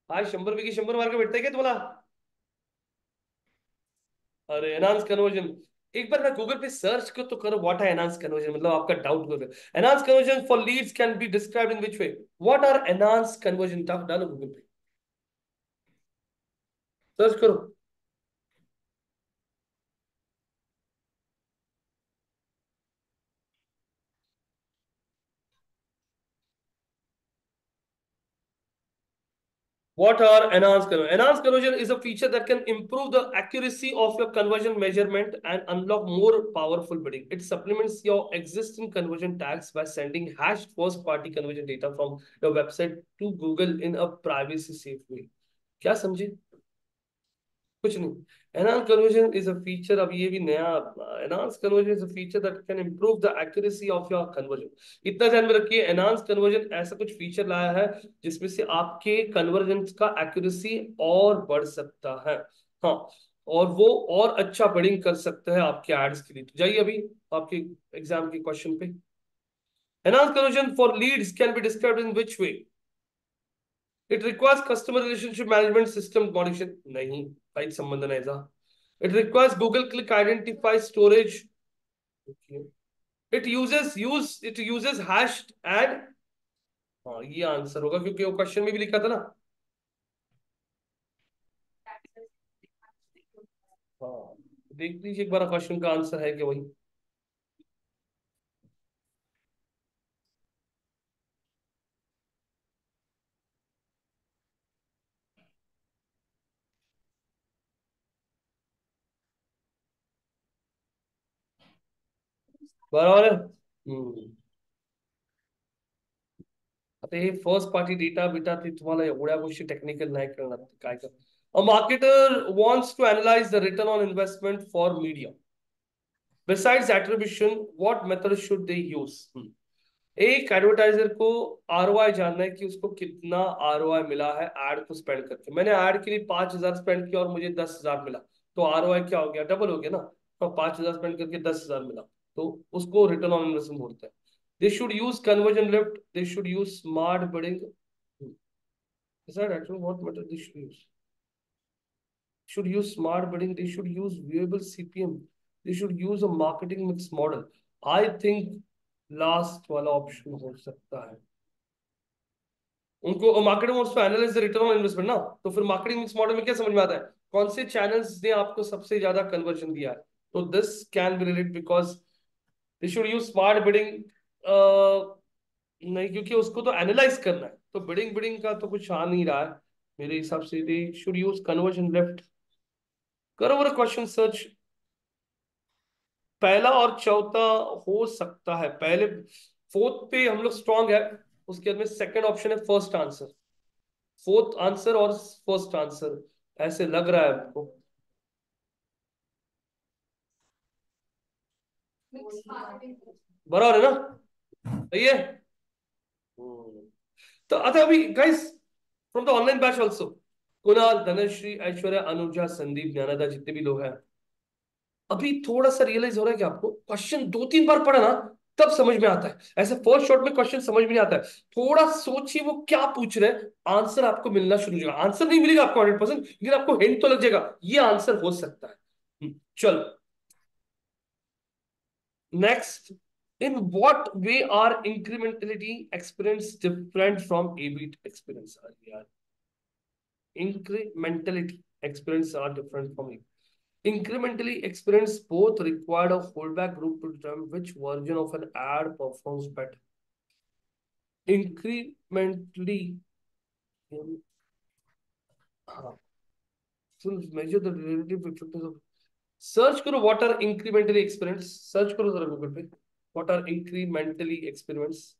आज 100 रुपए की 100 मार के बैठता है क्या तुम्हारा? अरे एनहांस कन्वर्जन, एक बार मैं गूगल पे सर्च कर तो करो, व्हाट है एनहांस कन्वर्जन, मतलब आपका डाउट करो. Enhance conversion for leads can be described in which way? What are enhance conversion? डालो गूगल पे, सर्च करो. What are enhanced conversion? Enhanced conversion is a feature that can improve the accuracy of your conversion measurement and unlock more powerful bidding. It supplements your existing conversion tags by sending hashed first-party conversion data from your website to Google in a privacy-safe way. क्या समझे? कुछ नहीं। Enhance conversion is a feature, अब ये भी नया, enhance conversion is a feature that can improve the accuracy of your conversion. इतना ध्यान में रखिए, एनहांस कन्वर्जन ऐसा कुछ फीचर लाया है जिसमें से आपके कन्वर्जन का एक्यूरेसी और बढ़ सकता है। हाँ, और वो और अच्छा बिडिंग कर सकता है आपके एड्स के लिए। तो जाइए अभी आपके एग्जाम के क्वेश्चन पे। Enhance conversion for leads can be described in which way? It requires customer relationship management system modification, नहीं काही संबंध नाही याचा। It requires Google click identify storage, it uses hashed ad, हाँ ये आंसर होगा क्योंकि वो क्वेश्चन में भी लिखा था ना। हाँ, देख लीजिए एक बार क्वेश्चन का आंसर है कि वही। बराबर है। आता हे फर्स्ट पार्टी डेटा बिटा ते तुम्हाला एवढ्या गोष्टी टेक्निकल नाही कळणार, काय कर। A marketer wants to analyse the return on investment for media besides attribution, what method should they use? एक एडवर्टाइजर को आरओआई जानना है कि उसको कितना आरओआई मिला है एड को स्पेंड करके। मैंने एड के लिए 5,000 स्पेंड किया और मुझे 10,000 मिला, तो आरओआई क्या हो गया? डबल हो गया ना। तो 5,000 स्पेंड करके 10,000 मिला, तो उसको रिटर्न ऑन इन्वेस्टमेंट बोलते हैं। They should use conversion lift, they should use smart bidding, what method they should use smart bidding, they should use viewable CPM, they should use a marketing mix model. I think last वाला ऑप्शन हो सकता है। उनको marketing wants to analyse the return on investment ना, तो फिर मार्केटिंग मिक्स मॉडल में क्या समझ में आता है? कौन से चैनल्स ने आपको सबसे ज्यादा कन्वर्जन दिया है? तो this can be related because they should use smart bidding, नहीं क्योंकि उसको तो एनालाइज करना है, तो बिडिंग बिडिंग का तो कुछ आ नहीं रहा है मेरे हिसाब से। They should use conversion left. करो वो क्वेश्चन सर्च, पहला और चौथा हो सकता है। पहले फोर्थ पे हम लोग स्ट्रांग है, उसके बाद में सेकंड ऑप्शन है फर्स्ट आंसर, फोर्थ आंसर और फर्स्ट आंसर ऐसे लग रहा है आपको। बराबर है ना? सही है। तो अच्छा अभी guys from the online batch also, Kunal, Dhanashree, Aishwarya, Anuja, Sandeep, Dnyanada, जितने भी लोग हैं, अभी थोड़ा सा रियलाइज हो रहा है कि आपको क्वेश्चन 2-3 बार पढ़ा ना तब समझ में आता है। ऐसे फर्स्ट शॉट में क्वेश्चन समझ में नहीं आता है, थोड़ा सोचिए वो क्या पूछ रहे हैं, आंसर आपको मिलना शुरू हो जाएगा। आंसर नहीं मिलेगा आपको 100%, लेकिन आपको हिंट तो लग जाएगा ये आंसर हो सकता है। चलो next, in what way are incrementality experience different from AB experience? यार incrementality experience are different from it. Incrementally experience both required a fallback group to determine which version of an ad performs better. Incrementally, so measure the relative effectiveness of. Search करो what are incrementally experience. Search करो जरा Google पे what are incrementally experiments.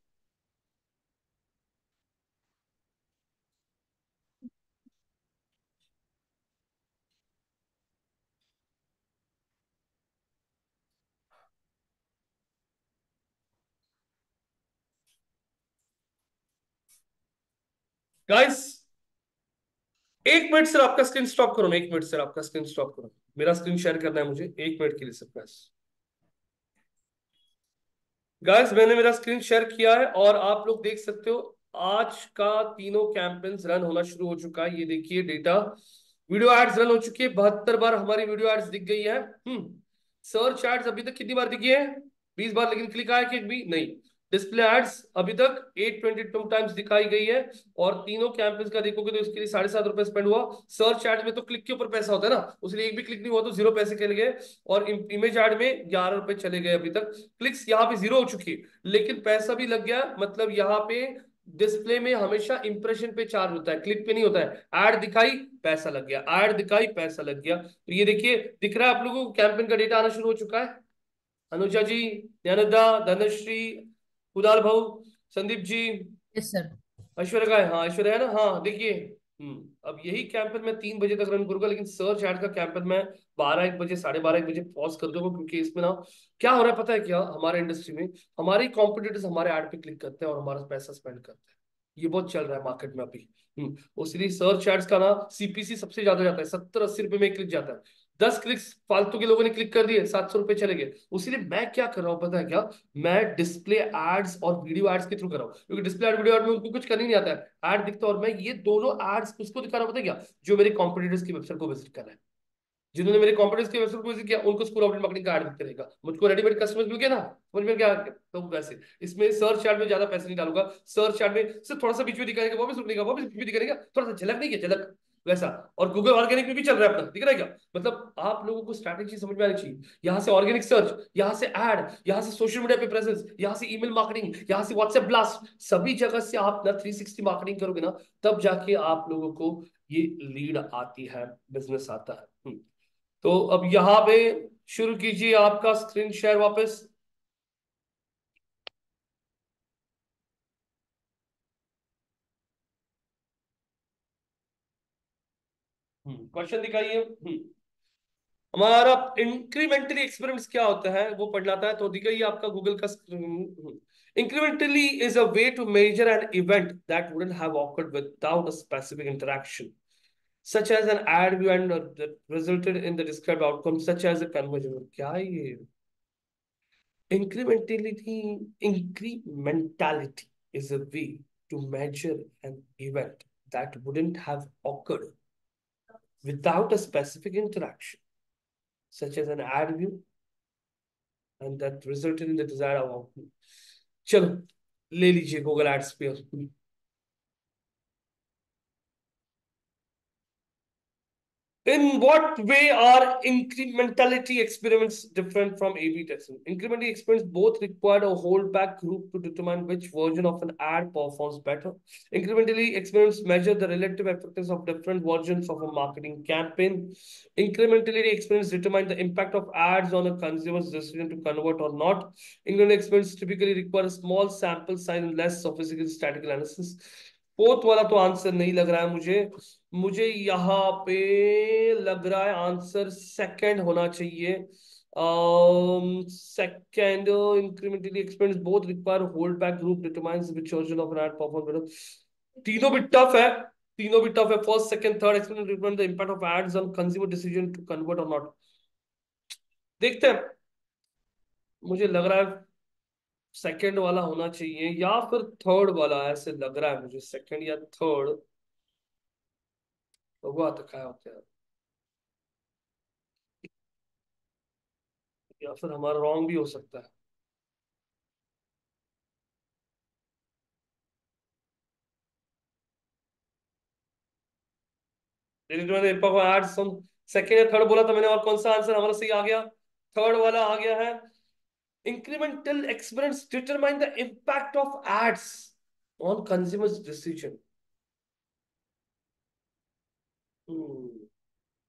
Guys, 1 minute sir आपका स्क्रीन स्टॉप करो ना, 1 मिनट सर आपका स्क्रीन स्टॉप करो, मेरा स्क्रीन शेयर करना है मुझे 1 मिनट के लिए सर बस। गाइस मैंने मेरा स्क्रीन शेयर किया है और आप लोग देख सकते हो आज का तीनों कैंपेन्स रन होना शुरू हो चुका है। ये देखिए डेटा, वीडियो एड्स रन हो चुकी है, 72 बार हमारी वीडियो एड्स दिख गई है। सर्च एड्स अभी तक कितनी बार दिखी है? 20 बार, लेकिन क्लिक आया कि एक भी नहीं। डिस्प्ले एड्स अभी तक 822 टाइम्स दिखाई गई है, और तीनों कैंपेन्स का देखोगे तो इसके लिए 7.5 रुपए स्पेंड हुआ। सर्च एड में तो क्लिक के ऊपर पैसा होता है ना, उसलिए एक भी क्लिक नहीं हुआ तो 0 पैसे चले गए, और इमेज एड में 11 रुपए चले गए। अभी तक क्लिक्स यहाँ पे 0 हो चुकी है, लेकिन पैसा भी लग गया। मतलब यहाँ पे डिस्प्ले में हमेशा इंप्रेशन पे चार्ज होता है, क्लिक पे नहीं होता है। एड दिखाई पैसा लग गया, एड दिखाई पैसा लग गया। तो ये देखिए दिख रहा है आप लोगों को कैंपेन का डेटा आना शुरू हो चुका है। अनुजा जी, ज्ञानदा, धनश्री, कुदाल भाऊ, संदीप जी, यस सर। ऐश्वर्या का है, हाँ ऐश्वर्या है ना, हाँ देखिए अब यही कैंपेन मैं 3 बजे तक रन करूंगा, लेकिन सर्च एड का कैंपेन मैं 12 1 बजे 12:30 1 बजे पॉज कर दूंगा, क्योंकि इसमें ना क्या हो रहा है पता है क्या, हमारे इंडस्ट्री में हमारे कॉम्पिटिटर्स हमारे एड पे क्लिक करते हैं और हमारा पैसा स्पेंड करते हैं। ये बहुत चल रहा है मार्केट में अभी। इसलिए सर्च एड्स का ना सीपीसी सबसे ज्यादा जाता है, 70 80 रुपए में क्लिक जाता है। 10 क्लिक्स फालतू के लोगों ने क्लिक कर दिए, 700 रुपए चले गए। उसीलिए मैं क्या कर रहा हूँ पता है क्या, मैं डिस्प्ले एड्स और वीडियो एड्स के थ्रू कर रहा हूँ, क्योंकि डिस्प्ले एड वीडियो एड में उनको कुछ करनी नहीं आता है, एड दिखता है, और मैं ये दोनों एड्स उसको दिखा रहा हूँ पता है क्या, जो मेरे कॉम्पिटिटर्स की वेबसाइट को विजिट कर रहा है। जिन्होंने मेरे कॉम्पिटिटर्स की वेबसाइट को विजिट किया उनको स्कूल ऑफ मार्केटिंग का एड दिखते रहेगा, मुझको रेडीमेड कस्टमर्स मिल गया ना, समझ में क्या आ गया? तो वैसे इसमें सर्च एड में ज्यादा पैसे नहीं डालूंगा, सर्च एड में सिर्फ थोड़ा सा बीच में दिखाएगा, वापस रुकनेगा, वापस बीच में दिखाएगा, थोड़ा सा झलक नहीं है, झलक वैसा। और गूगल ऑर्गेनिक में भी चल रहा है अपना, दिख रहा है क्या? मतलब आप लोगों को स्ट्रैटेजी समझ में आनी चाहिए। यहाँ से ऑर्गेनिक सर्च, यहाँ से एड, यहाँ से सोशल मीडिया पे प्रेजेंस, यहाँ से ईमेल मार्केटिंग, यहाँ से व्हाट्सएप ब्लास्ट, सभी जगह से आप ना 360 मार्केटिंग करोगे ना, तब जाके आप लोगों को ये लीड आती है, बिजनेस आता है। तो अब यहां पे शुरू कीजिए आपका स्क्रीन शेयर वापस। क्वेश्चन दिखाइए। हमारा इंक्रीमेंटली एक्सपेरिमेंट्स क्या होता है वो पढ़नाता है, तो दिखाइए आपका गूगल का screen. Incrementally is a way to measure an event that wouldn't have occurred without a specific interaction, such as an ad view and that resulted in the described outcome, such as a conversion। क्या है ये? Incrementality is a way to measure an event that wouldn't have occurred without a specific interaction, such as an ad view, and that resulted in the desired outcome। चलो ले लीजिए गूगल एड्स पे। In what way are incrementality experiments different from A/B testing? Incrementality experiments both require a holdback group to determine which version of an ad performs better. Incrementally experiments measure the relative effectiveness of different versions of a marketing campaign. Incrementally experiments determine the impact of ads on a consumer's decision to convert or not. Incremental experiments typically require a small sample size and less sophisticated statistical analysis. Fourth वाला तो आंसर नहीं लग रहा है मुझे, मुझे यहाँ पे लग रहा है आंसर सेकंड होना चाहिए। Second, incrementally expense both require hold back group determines which version of an ad perform better. तीनों भी टफ है, तीनों भी टफ है। First second third experiment determine the impact of ads on consumer decision to convert और नॉट। देखते हैं, मुझे लग रहा है सेकंड वाला होना चाहिए या फिर थर्ड वाला, ऐसे लग रहा है मुझे, सेकंड या थर्ड। तो हुआ तो क्या होता है, या फिर हमारा रॉन्ग भी हो सकता है। लेकिन जो मैंने एड्स सेकंड या थर्ड बोला था मैंने, और कौन सा आंसर हमारा सही आ गया? थर्ड वाला आ गया है। Incremental experiments determine the impact of ads on consumers decision.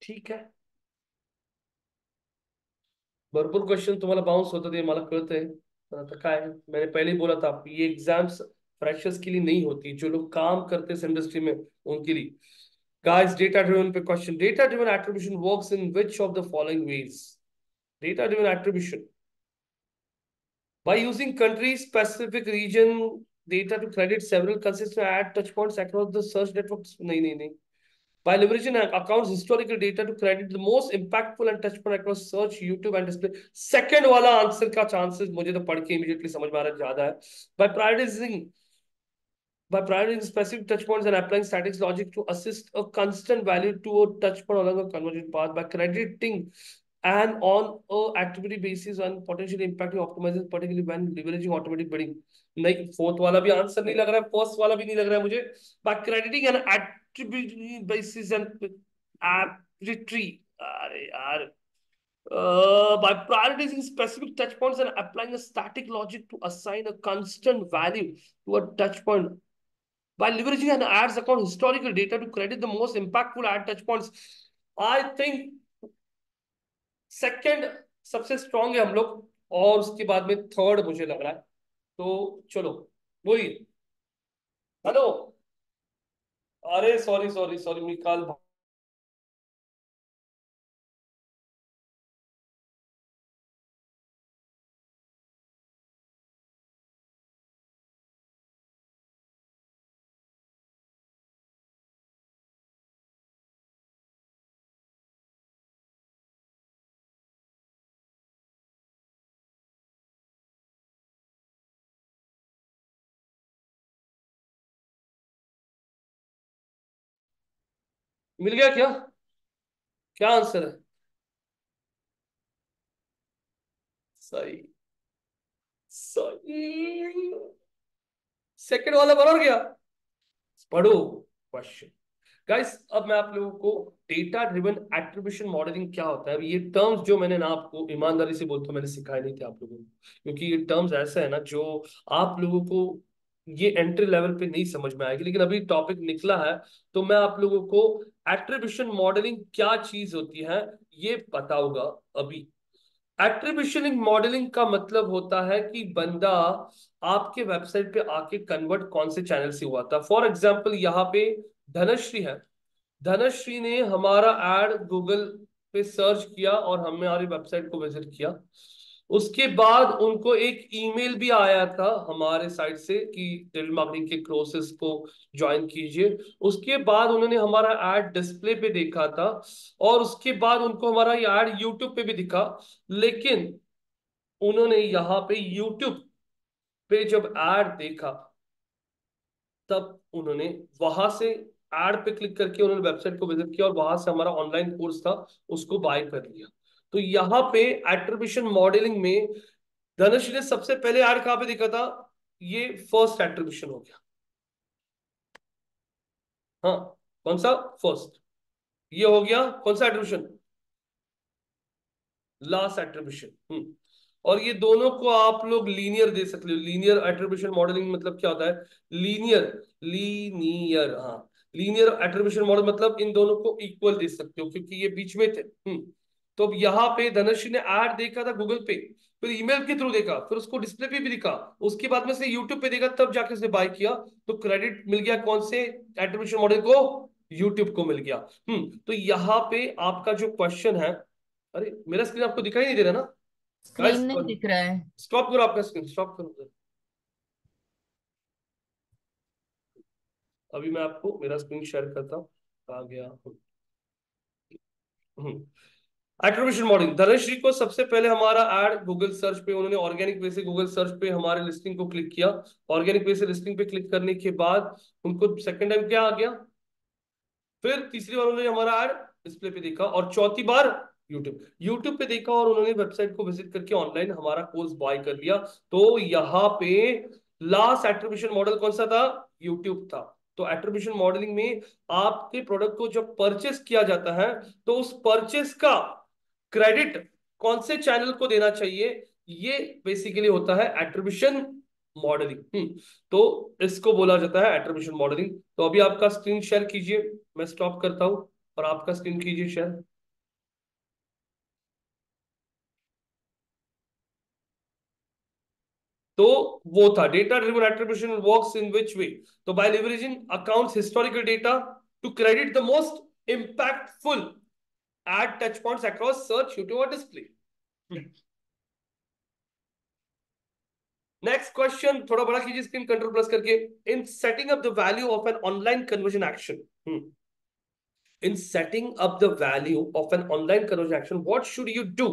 ठीक है, भरपूर क्वेश्चन तुम्हाला बाउंस होतं ते मला कळतंय, पण आता काय, मैंने पहले ही बोला था ये एग्जाम्स फ्रेशर्स के लिए नहीं होती, जो लोग काम करते हैं इस इंडस्ट्री में उनके लिए। गाइस, डेटा ड्रिवन पे question, data driven attribution works in which of the following veg? Data driven attribution by using country specific region data to credit several consistent ad touch points across the search networks। नहीं, by leveraging accounts historical data to credit the most impactful and touch point across search, YouTube and display। Second वाला आंसर का चांसेस मुझे तो पढ़ के इमीडिएटली समझ में आ रहा है ज्यादा है। by prioritizing specific touch points and applying statistics logic to assist a constant value to a touch point along a convergent path, by crediting and on a activity basis and potentially impacting optimizers, particularly when leveraging automatic bidding। नहीं, फोर्थ वाला भी आंसर नहीं लग रहा है, फर्स्ट वाला भी नहीं लग रहा है मुझे। by crediting an attribute basis and arbitrary, अरे यार, by prioritizing specific touch points and applying a static logic to assign a constant value to a touch point, by leveraging an ads account historical data to credit the most impactful ad touch points। I think second सबसे स्ट्रांग है हम लोग, और उसके बाद में थर्ड मुझे लग रहा है। तो चलो बोलिए। हेलो, अरे सॉरी सॉरी सॉरी मिकाल। मिल गया क्या? क्या आंसर है? सही। सही। सेकंड वाला बराबर गया। पढ़ो क्वेश्चन। गाइस अब मैं आप लोगों को डेटा ड्रिवन एट्रीब्यूशन मॉडलिंग क्या होता है, अब ये टर्म्स जो मैंने ना आपको ईमानदारी से बोलता हूं मैंने सिखाए नहीं थे आप लोगों को, क्योंकि ये टर्म्स ऐसा है ना जो आप लोगों को ये एंट्री लेवल पे नहीं समझ में आएगी, लेकिन अभी टॉपिक निकला है तो मैं आप लोगों को एट्रीब्यूशन मॉडलिंग क्या चीज होती है ये बताऊंगा अभी। एट्रीब्यूशन मॉडलिंग का मतलब होता है कि बंदा आपके वेबसाइट पे आके कन्वर्ट कौन से चैनल से हुआ था। फॉर एग्जाम्पल यहाँ पे धनश्री है, धनश्री ने हमारा एड गूगल पे सर्च किया और हमारी वेबसाइट को विजिट किया। उसके बाद उनको एक ईमेल भी आया था हमारे साइट से कि डिजिटल मार्केटिंग के कोर्सेज को ज्वाइन कीजिए। उसके बाद उन्होंने हमारा एड डिस्प्ले पे देखा था और उसके बाद उनको हमारा ये एड यूट्यूब पे भी दिखा। लेकिन उन्होंने यहाँ पे यूट्यूब पे जब एड देखा तब उन्होंने वहां से एड पे क्लिक करके उन्होंने वेबसाइट को विजिट किया और वहां से हमारा ऑनलाइन कोर्स था उसको बाय कर लिया। तो यहाँ पे एट्रीब्यूशन मॉडलिंग में धनुष ने सबसे पहले एड कहाँ पे देखा था, ये फर्स्ट एट्रीब्यूशन हो गया। हाँ कौन सा? फर्स्ट। ये हो गया कौन सा एट्रीब्यूशन? Last attribution. और ये दोनों को आप लोग लीनियर दे सकते हो। लीनियर एट्रीब्यूशन मॉडलिंग मतलब क्या होता है? लीनियर, लीनियर, हाँ लीनियर एट्रीब्यूशन मॉडल मतलब इन दोनों को इक्वल दे सकते हो क्योंकि ये बीच में थे। तो अब यहाँ पे धनुष ने ऐड देखा था गूगल पे, फिर ईमेल के थ्रू देखा, फिर उसको डिस्प्ले पे भी दिखा, उसके बाद में से यूट्यूब पे देखा, तब जाके उसने बाय किया। तो क्रेडिट मिल गया कौन से एट्रीब्यूशन मॉडल को? यूट्यूब को मिल गया। तो यहाँ पे आपका जो क्वेश्चन है, अरे मेरा स्क्रीन आपको दिखाई नहीं दे रहा ना? गाइस स्क्रीन नहीं दिख रहा है। स्टॉप करो, आपका स्क्रीन स्टॉप करो। अभी मैं आपको मेरा स्क्रीन शेयर करता हूँ। आ गया। एट्रीब्यूशन मॉडलिंग, धनश्री को सबसे पहले हमारा एड गूगल सर्च पे उन्होंने ऑर्गेनिक वे से गूगल सर्च पे हमारे लिस्टिंग को क्लिक किया। ऑर्गेनिक वे से लिस्टिंग पे क्लिक करने के बाद उनको सेकंड टाइम क्या आ गया, फिर तीसरी बार उन्होंने हमारा ऐड डिस्प्ले पे देखा और चौथी बार यूट्यूब पे देखा और उन्होंने वेबसाइट को विजिट करके ऑनलाइन हमारा कोर्स बाय कर लिया। तो यहाँ पे लास्ट एट्रीब्यूशन मॉडल कौन सा था? यूट्यूब था। तो एट्रीब्यूशन मॉडलिंग में आपके प्रोडक्ट को जब परचेस किया जाता है तो उस परचेस का क्रेडिट कौन से चैनल को देना चाहिए, ये बेसिकली होता है एट्रीब्यूशन मॉडलिंग। तो इसको बोला जाता है एट्रीब्यूशन मॉडलिंग। तो अभी आपका स्क्रीन शेयर कीजिए, मैं स्टॉप करता हूं और आपका स्क्रीन कीजिए शेयर। तो वो था data driven attribution works in which way. तो by leveraging accounts historical data to credit the most impactful ad touch points across search YouTube और डिस्प्ले। नेक्स्ट क्वेश्चन थोड़ा बड़ा कीजिए स्क्रीन कंट्रोल प्लस करके। In setting up the value of an online conversion action, in setting up the value of an online conversion action, what should you do?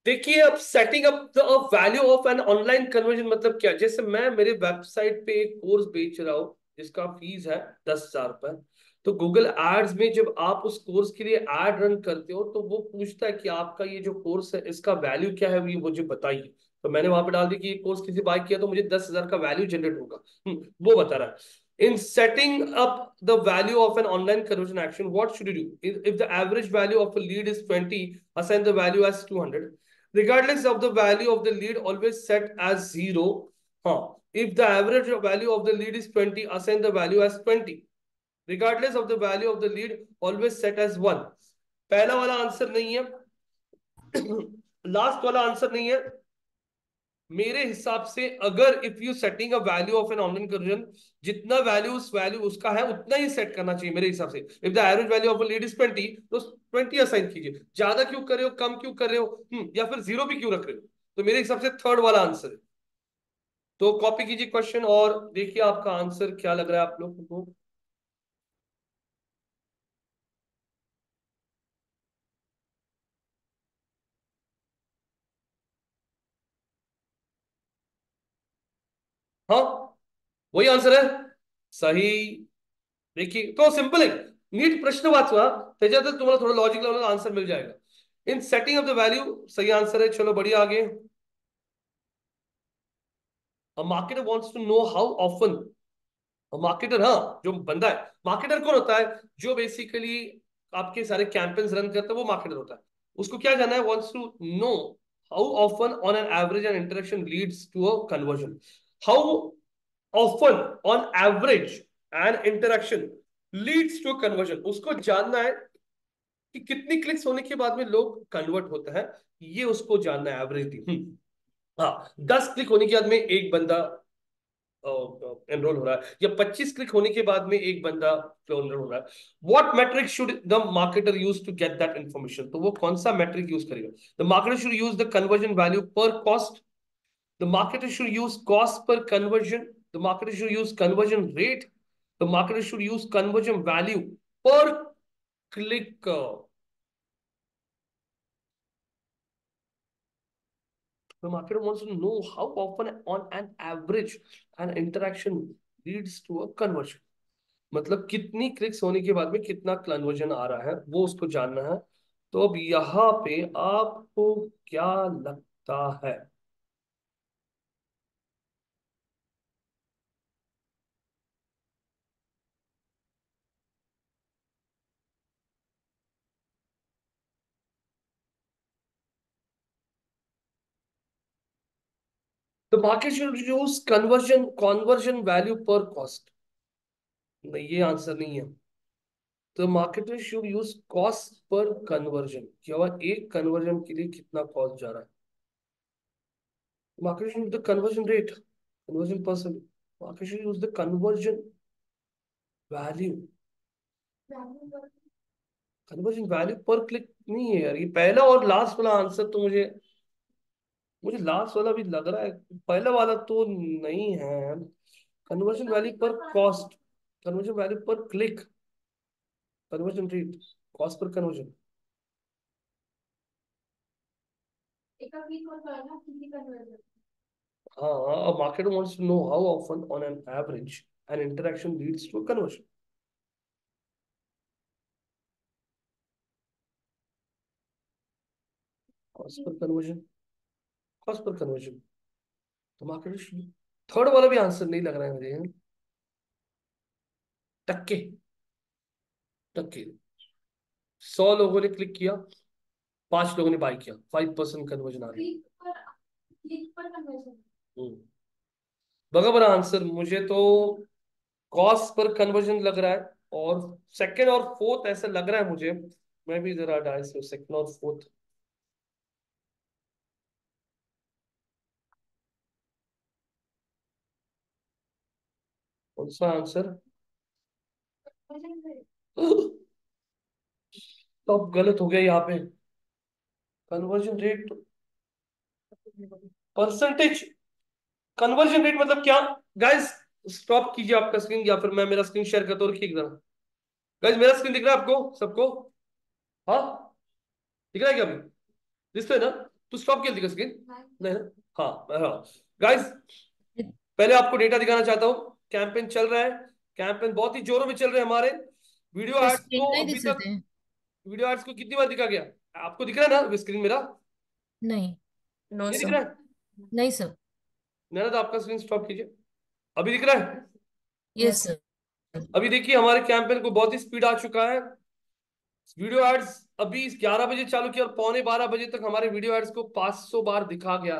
देखिए अब setting up the value of an online conversion मतलब क्या, जैसे मैं मेरे वेबसाइट पे एक कोर्स बेच रहा हूं जिसका फीस है 10,000 रुपए। तो गूगल एड्स में जब आप उस कोर्स के लिए एड रन करते हो तो वो पूछता है कि आपका ये जो कोर्स है इसका वैल्यू क्या है, ये मुझे बताइए। तो मैंने वहां पे डाल दिया कि ये कोर्स किसी बाय किया तो मुझे 10,000 का वैल्यू जनरेट होगा। वो बता रहा है। In setting up the value of an online conversion action, what should you do? If the average value of a lead is 20, assign the value as 200. Regardless of the value of the lead, always set as 0. Huh. If the average value of the lead is 20, assign the value as 20. Regardless of the value of the lead, always set as 1. पहला वाला आंसर नहीं है, लास्ट वाला आंसर नहीं है, मेरे हिसाब से अगर if you setting a value of an online conversion, जितना वैल्यू उस वैल्यू उसका है उतना ही सेट करना चाहिए मेरे हिसाब से। If the average value of a lead is 20, तो 20 असाइन कीजिए। ज्यादा क्यों कर रहे हो, कम क्यों कर रहे हो, या फिर जीरो भी क्यों रख रहे हो? तो मेरे हिसाब से थर्ड वाला आंसर है। तो कॉपी कीजिए क्वेश्चन और देखिए आपका आंसर क्या लग रहा है आप लोग को। हाँ, वही आंसर है, सही। देखिए तो सिंपल है, नीट प्रश्न वाचवा त्याच्यातच तुम्हाला थोड़ा लॉजिक लावून आंसर मिल जाएगा। In setting of the value सही आंसर है। चलो बढ़िया आगे। A marketer wants to know how often, marketer, हाँ जो बंदा है, मार्केटर कौन होता है? जो बेसिकली आपके सारे कैंपेन्स रन करता है वो मार्केटर होता है। उसको क्या जानना है? Wants to know how often on an average an interaction leads to a conversion. How often on average an interaction leads to conversion, उसको जानना है कि कितनी क्लिक्स होने के बाद में लोग कन्वर्ट होता है, ये उसको जानना है एवरेजली। हाँ, 10 क्लिक होने के बाद में एक बंदा एनरोल हो रहा है, या 25 क्लिक होने के बाद में एक बंदा एनरोल हो रहा है। What metric should the marketer use to get that information? तो वो कौन सा मैट्रिक यूज करेगा? The marketer should use the conversion value per cost, the marketer should use cost per conversion, the marketer should use conversion rate, the marketer should use conversion value per click. The marketer wants to know how often on an average an interaction leads to a conversion. मतलब कितनी क्लिक्स होने के बाद में कितना कन्वर्जन आ रहा है वो उसको जानना है। तो अब यहाँ पे आपको क्या लगता है? The market should use conversion value per cost। नहीं, ये आंसर नहीं है। तो marketer should use cost per conversion, क्या हुआ, एक कन्वर्जन के लिए कितना कॉस्ट जा रहा है। Market should use the conversion rate, conversion percent. Market should use the conversion value, conversion value per click नहीं है यार। ये पहला और लास्ट वाला आंसर तो मुझे मुझे लास्ट वाला भी लग रहा है, पहला वाला तो नहीं है। Conversion value per cost, conversion value per click, conversion rate, cost per conversion. हाँ, a marketer wants to know how often on an average an interaction leads to a conversion. Cost per conversion, cost per conversion। तो मार्केट, थर्ड वाला भी आंसर नहीं लग रहा है मुझे। टक्के, टक्के, 100 लोगों ने क्लिक किया, 5 लोगों ने बाय किया, 5% कन्वर्जन आ रही है। बगा बड़ा आंसर मुझे तो कॉस्ट पर कन्वर्जन लग रहा है, और सेकंड और फोर्थ ऐसा लग रहा है मुझे। मैं भी जरा डाइस सेकंड और फोर्थ। कौन सा आंसर? तो अब गलत हो गया यहाँ पे। Conversion rate, percentage, conversion rate मतलब क्या? गाइस स्टॉप कीजिए आपका स्क्रीन, या फिर मैं मेरा स्क्रीन शेयर करता हूँ, रखिए जरा। गाइस मेरा स्क्रीन दिख रहा है आपको सबको? हाँ, दिख रहा है क्या अभी? दिखता है ना? तो स्टॉप किया दिखा स्क्रीन? नहीं ना? हाँ हाँ। गाइस पहले आपको डेटा दिखाना चाहता हूँ। कैंपेन चल रहा है, कैंपेन बहुत ही जोरों में चल रहे हैं हमारे। वीडियो एड्स स्क्रीन को नाही अभी दिसत तक, आहे. वीडियो एड्स को कितनी बार दिखा गया? आपको दिख रहा है ना स्क्रीन मेरा? नाही. No, नहीं दिख sir. रहा है? नाही सर. नहीं ना, तो आपका स्क्रीन स्टॉप कीजिए। अभी दिख रहा है? Yes Yes. सर. अभी देखिए हमारे कैंपेन को बहुत ही स्पीड आ चुका है। वीडियो एड्स अभी 11 बजे चालू किया और पौने 12 बजे तक हमारे वीडियो एड्स को 500 बार दिखा गया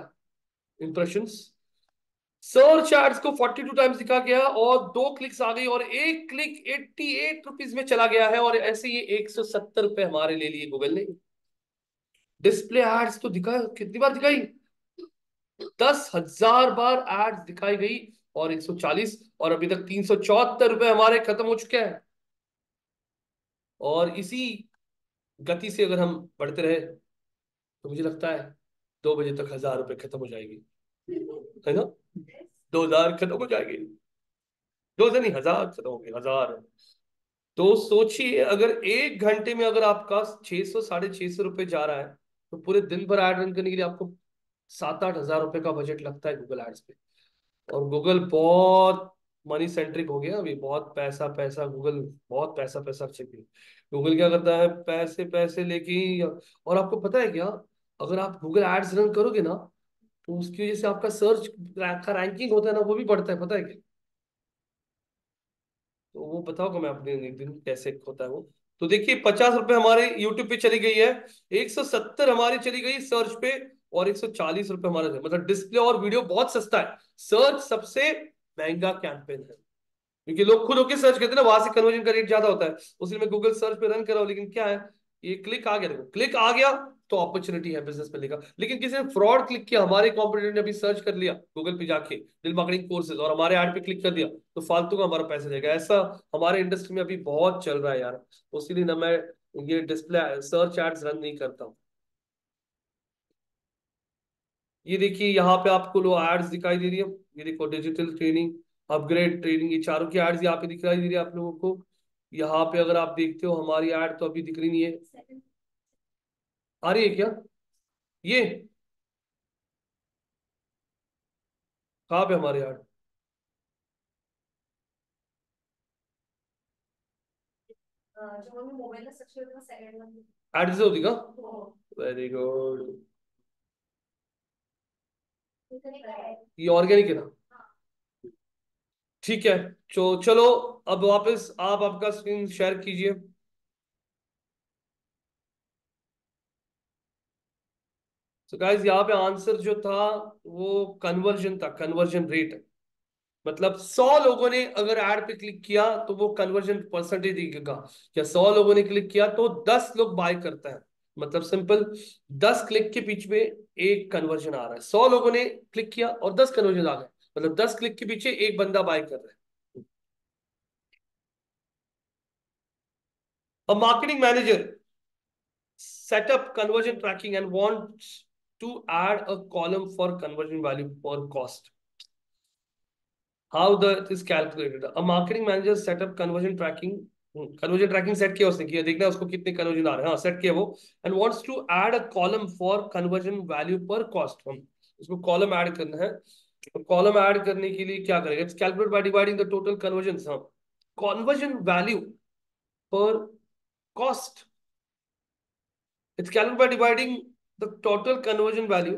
इंप्रेशंस। सर्च एड्स को 42 टाइम्स दिखा गया और 2 क्लिक्स आ गई, और एक क्लिक 88 रुपीज में चला गया है, और ऐसे ही 170 रुपए हमारे ले लिए गूगल ने। डिस्प्ले एड्स तो दिखा, कितनी बार दिखाई? 10,000 बार एड दिखाई गई और 140, और अभी तक 374 रुपए हमारे खत्म हो चुके हैं। और इसी गति से अगर हम बढ़ते रहे तो मुझे लगता है 2 बजे तक 1,000 रुपए खत्म हो जाएगी, है ना? 2,000 खत्म हो जाएगी, 2,000 नहीं, 1,000 खत्म हो गए, 1,000। तो सोचिए, अगर 1 घंटे में अगर आपका 600 650 रुपए जा रहा है, तो पूरे दिन भर ऐड रन करने के लिए आपको 7-8 हज़ार रुपए का बजट लगता है गूगल एड्स पे। और गूगल बहुत मनी सेंट्रिक हो गया अभी, बहुत पैसा पैसा, गूगल बहुत पैसा पैसा चाहिए। गूगल क्या करता है, पैसे पैसे लेके ही। और आपको पता है क्या, अगर आप गूगल एड्स रन करोगे ना, तो उसकी वजह से आपका सर्च का रैंकिंग होता है ना, वो भी बढ़ता है, पता है क्या? तो वो बताओगे, मैं अपने एक दिन कैसे होता है वो। तो देखिए, 50 रुपए हमारे यूट्यूब पे चली गई है, 170 हमारी चली गई सर्च पे, और 140 रुपए हमारे, मतलब डिस्प्ले और वीडियो बहुत सस्ता है। सर्च सबसे महंगा कैंपेन है, क्योंकि लोग खुद होके सर्च करते हैं ना, वहां से कन्वर्जन का रेट ज्यादा होता है। उसलिए मैं गूगल सर्च पे रन कर रहा हूँ, लेकिन क्या है, ये क्लिक आ गया, देखो क्लिक आ गया, तो अपॉर्चुनिटी है बिजनेस में लेगा। लेकिन किसी ने फ्रॉड क्लिक किया, हमारे कॉम्पिटिटर ने अभी सर्च कर लिया गूगल पे जाके डिजिटल मार्केटिंग कोर्सेज, और हमारे ऐड पे क्लिक कर दिया, तो फालतू का हमारा पैसा जाएगा। ऐसा हमारे इंडस्ट्री में अभी बहुत चल रहा है यार। इसीलिए ना मैं ये डिस्प्ले सर्च एड्स रन नहीं करता हूँ। ये देखिए, यहाँ पे आपको लो एड्स दिखाई दे रही है, ये देखो, डिजिटल ट्रेनिंग, अपग्रेड ट्रेनिंग, ये चारों की एड्स यहाँ पे दिखाई दे रही है आप लोगों को। यहाँ पे अगर आप देखते हो, हमारी एड तो अभी दिख रही नहीं है, आ रही है क्या? ये कहाँ पे हमारी एड? एड से होती का? वेरी गुड, ये ऑर्गेनिक है ना? ठीक है। तो चलो, अब वापस आप आपका स्क्रीन शेयर कीजिए। तो गाइस, यहाँ पे आंसर जो था वो कन्वर्जन था, कन्वर्जन रेट। मतलब 100 लोगों ने अगर ऐड पे क्लिक किया तो वो कन्वर्जन परसेंटेज दिखेगा। या 100 लोगों ने क्लिक किया तो 10 लोग बाय करते हैं। मतलब सिंपल, 10 क्लिक के बीच में एक कन्वर्जन आ रहा है। 100 लोगों ने क्लिक किया और 10 कन्वर्जन आ गए, मतलब 10 क्लिक के पीछे एक बंदा बाय कर रहा है। अब marketing manager set up conversion tracking and wants to add a column for conversion value per cost. How that is calculated? A marketing manager set up conversion tracking. Conversion tracking set किया उसने, किया देखना है उसको कितने कन्वर्जन आ रहे हैं, हाँ सेट किया वो। And wants to add a column for conversion value per cost. हम उसको कॉलम ऐड करना है। कॉलम ऐड करने के लिए क्या करेगा, it's calculate by dividing the total conversion, हाँ, conversion value per cost. It's calculated by dividing the total conversion value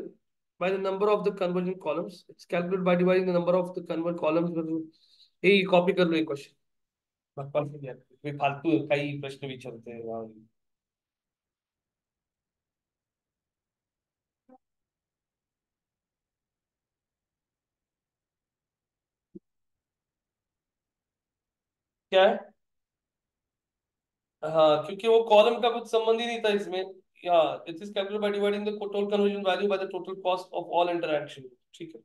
by the number of the conversion columns. It's calculated by dividing the number of the convert columns. ये कॉपी कर लो ये क्वेश्चन, कोई फालतू कई प्रश्न भी चलते हैं वहाँ। क्या है? हाँ, क्योंकि वो कॉलम का कुछ संबंध ही नहीं था इसमें। या it is calculated by dividing the total conversion value by the total cost of all interaction. ठीक है।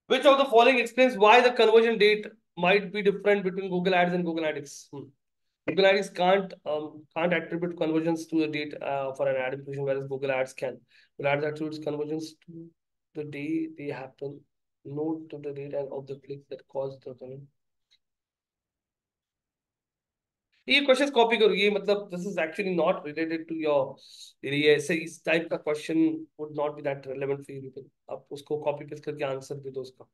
Which of the following explains why the conversion date might be different between Google Ads and Google Analytics? Google Analytics can't attribute conversions to the date for an ad impression, whereas Google Ads can. Google Ads attributes conversions to the day they happen, not to the date of the click that caused the conversion. ये क्वेश्चन कॉपी करो, ये मतलब this is actually not related to your, ये ऐसे इस टाइप का question would not be that relevant for you, आप उसको कॉपी पेस्ट करके आंसर दे दो उसका।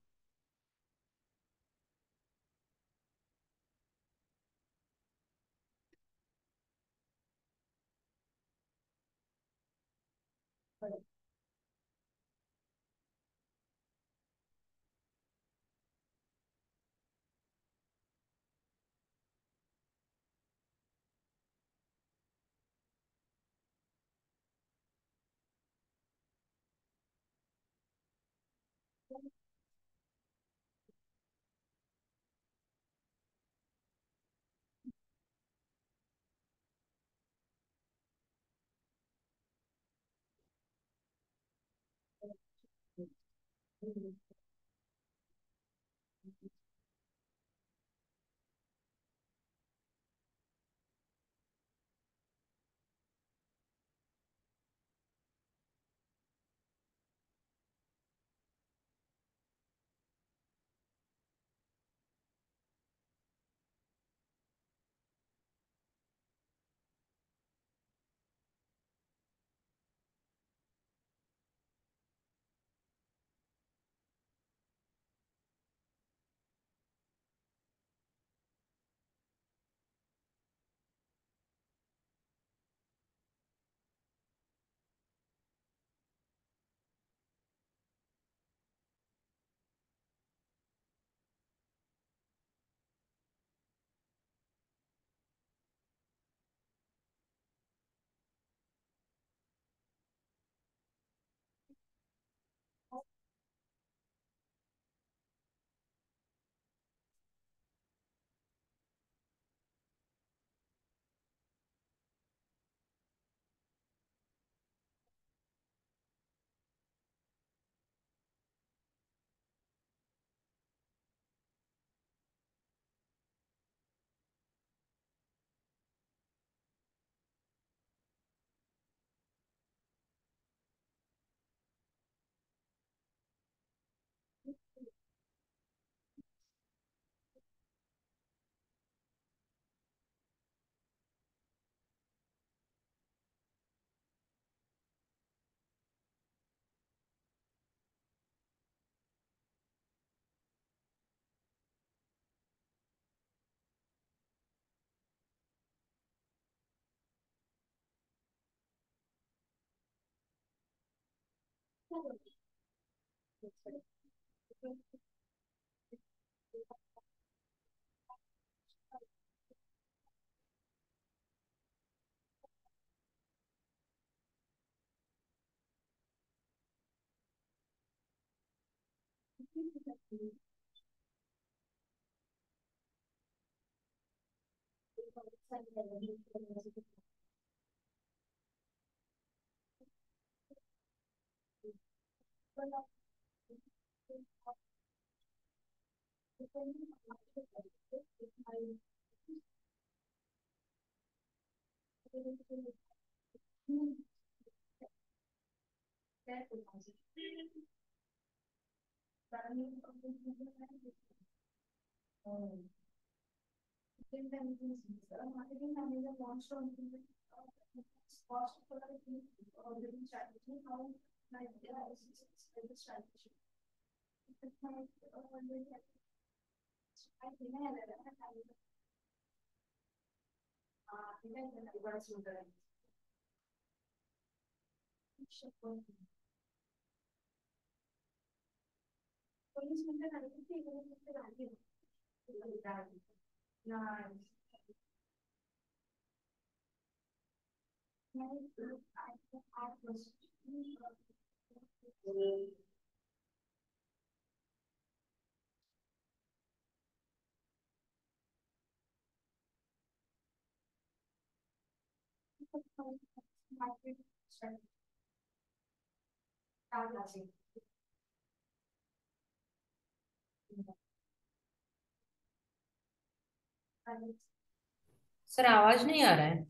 सर आवाज नहीं आ रहा है।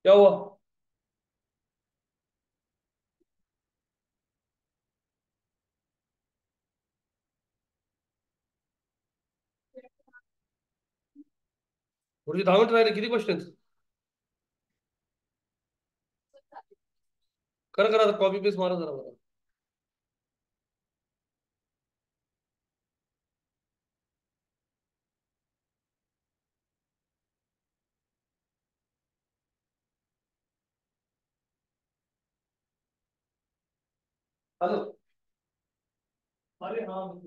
क्या हुआ? पुढचे 10 मिनिट राहिले. किती क्वेश्चन? करा करा, कॉपी पेस्ट मारा जरा मला. हेलो. अरे हाँ.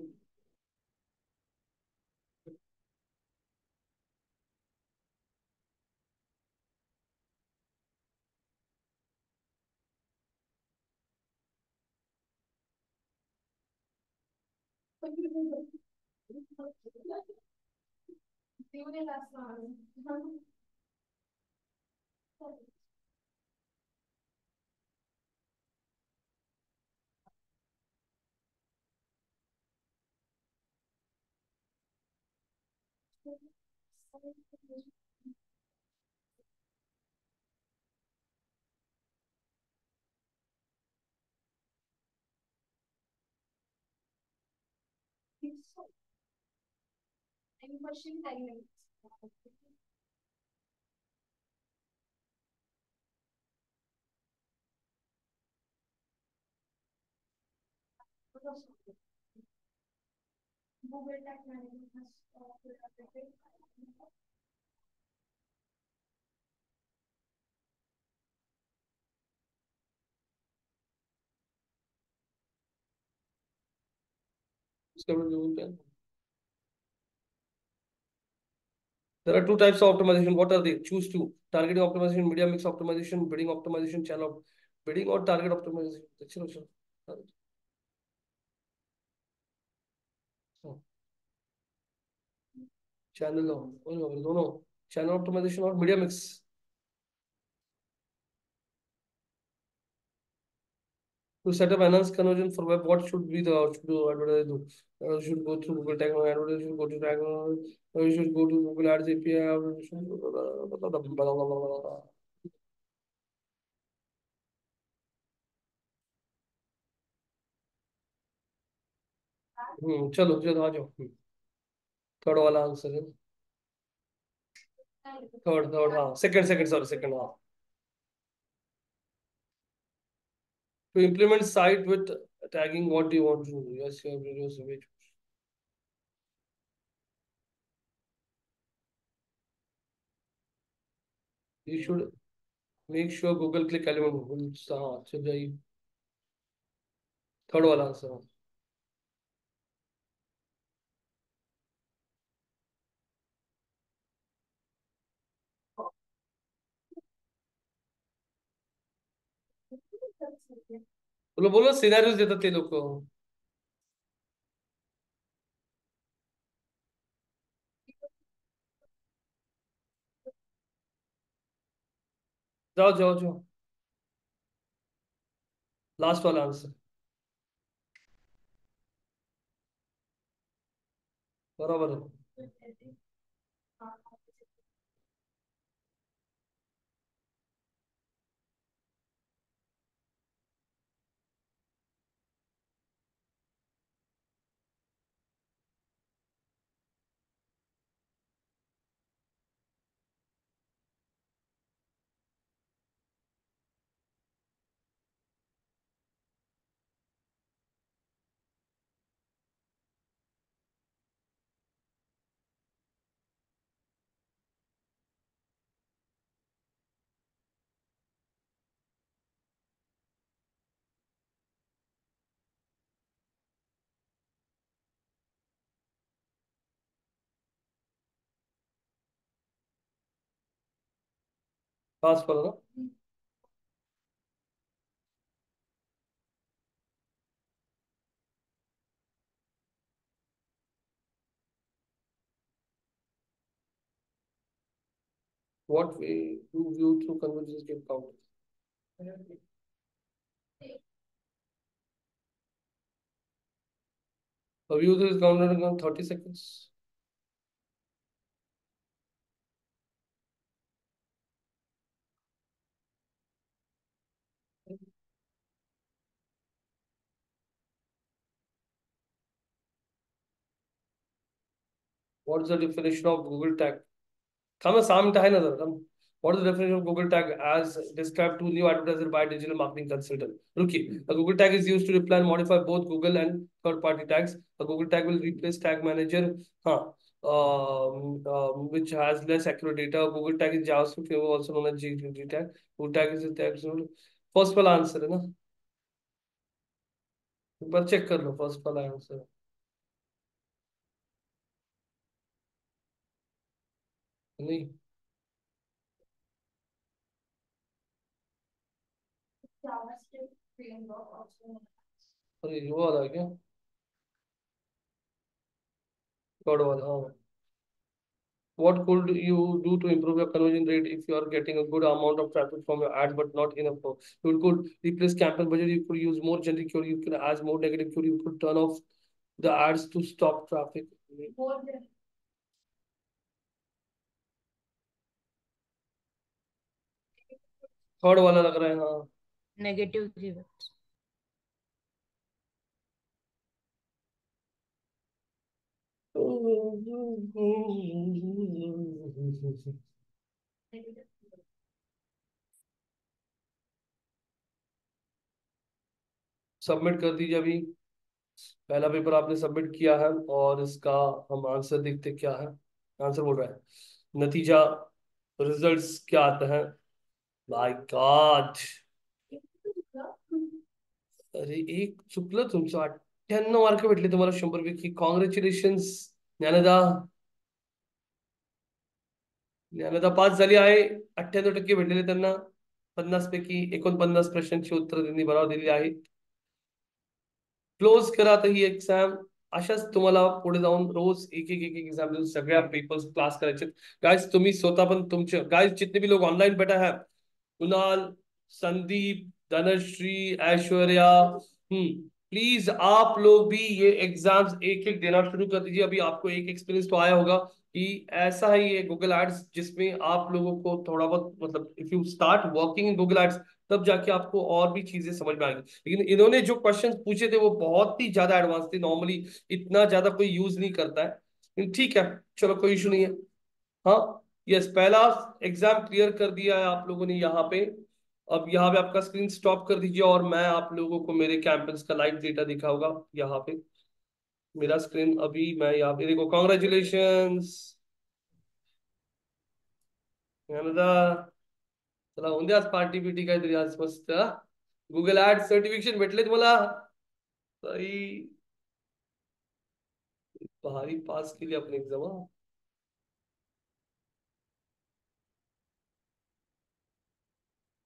There are two types of optimization. What are they? Choose two. Targeting optimization, media mix optimization, bidding optimization, channel bidding or target optimization. चलो चलो. Channel दोनों. Channel optimization और media mix. To set up enhanced conversion for web, what should be the should do advertise do? Should go through Google Tag Advertising, should go to Tag, you should go to Google Ads API. चलो चलो आ जाओ. थर्ड वाला आंसर है. थर्ड हाँ. सेकंड सॉरी सेकंड हाँ. To implement site with tagging, what do you want to do? Yes, you have reduced the weight. You should make sure Google click element हाँ चल जाएगी. थर्ड वाला आंसर. बोलो बोलो सिनेरियोस देता थे लोग को. जाओ जाओ जाओ. लास्ट वाला आंसर. बराबर है. पास पर ना. What way do view through conversions get counted? A view through is counted in 30 seconds. What is the definition of Google tag? Come Sam है ना जरा come. What is the definition of Google tag as described to new advertiser by digital marketing consultant? रुकिए. A Google tag is used to reply and modify both Google and third-party tags. A Google tag will replace tag manager. हाँ. Which has less accurate data. Google tag is JavaScript, also known as GTD tag. Google tag is a tag. First वाला आंसर है ना? एक बार चेक कर लो फर्स्ट वाला आंसर. नहीं. अरे ये वाला है क्या? थर्ड वाला हाँ. What could you do to improve your conversion rate if you are getting a good amount of traffic from your ads but not enough? You could replace campaign budget. You could use more generic keyword. You can add more negative keyword. You could turn off the ads to stop traffic. Third वाला लग रहा है हाँ. Negative keywords. सबमिट कर दीजिए अभी. पहला पेपर आपने सबमिट किया है और इसका हम आंसर देखते क्या है. आंसर बोल रहा है नतीजा रिजल्ट्स क्या आता है. My God. अरे एक चुकलं तुमचं 98 मार्क भेटले तुम्हाला 100 पैकी. कॉंग्रॅच्युलेशन्स ज्ञानदा. ज्ञानदा पास झाली आहे. 98% भेटलेले त्यांना. 50 पैकी 49 प्रश्नांची उत्तर त्यांनी बरोबर दिली आहेत. क्लोज करा आता ही एक्झाम. अशाच तुम्हाला पुढे जाऊन रोज एक एक एक एग्जाम देऊन सगळ्या पेपर्स क्लास करायचे. गाइस तुम्ही स्वतः पण तुमचे गाइस जितने भी लोग ऑनलाइन बैठा है कुणाल संदीप धनश्री ऐश्वर्या प्लीज आप लोग भी ये एग्जाम्स एक एक देना शुरू कर दीजिए. अभी आपको एक एक्सपीरियंस तो आया होगा कि ऐसा है ये गूगल एड्स जिसमें आप लोगों को थोड़ा बहुत मतलब if you start working in Google ads तब जाके आपको और भी चीजें समझ में आएंगी. लेकिन इन्होंने जो क्वेश्चंस पूछे थे वो बहुत ही ज्यादा एडवांस थे. नॉर्मली इतना ज्यादा कोई यूज नहीं करता है. लेकिन ठीक है चलो कोई इशू नहीं है. हाँ यस पहला एग्जाम क्लियर कर दिया है आप लोगों ने यहाँ पे. अब यहाँ पे आपका स्क्रीन स्टॉप कर दीजिए और मैं आप लोगों को मेरे कैंपस का लाइव डेटा दिखाऊंगा. यहाँ पे मेरा स्क्रीन अभी मैं यहाँ पे देखो. कॉन्ग्रेचुलेशंस चला होऊन द्या आज पार्टी बिटी काहीतरी आज मस्त. गुगल ऍड सर्टिफिकेशन भेटले तुम्हाला. सही भारी पास केली आपण एक्झाम.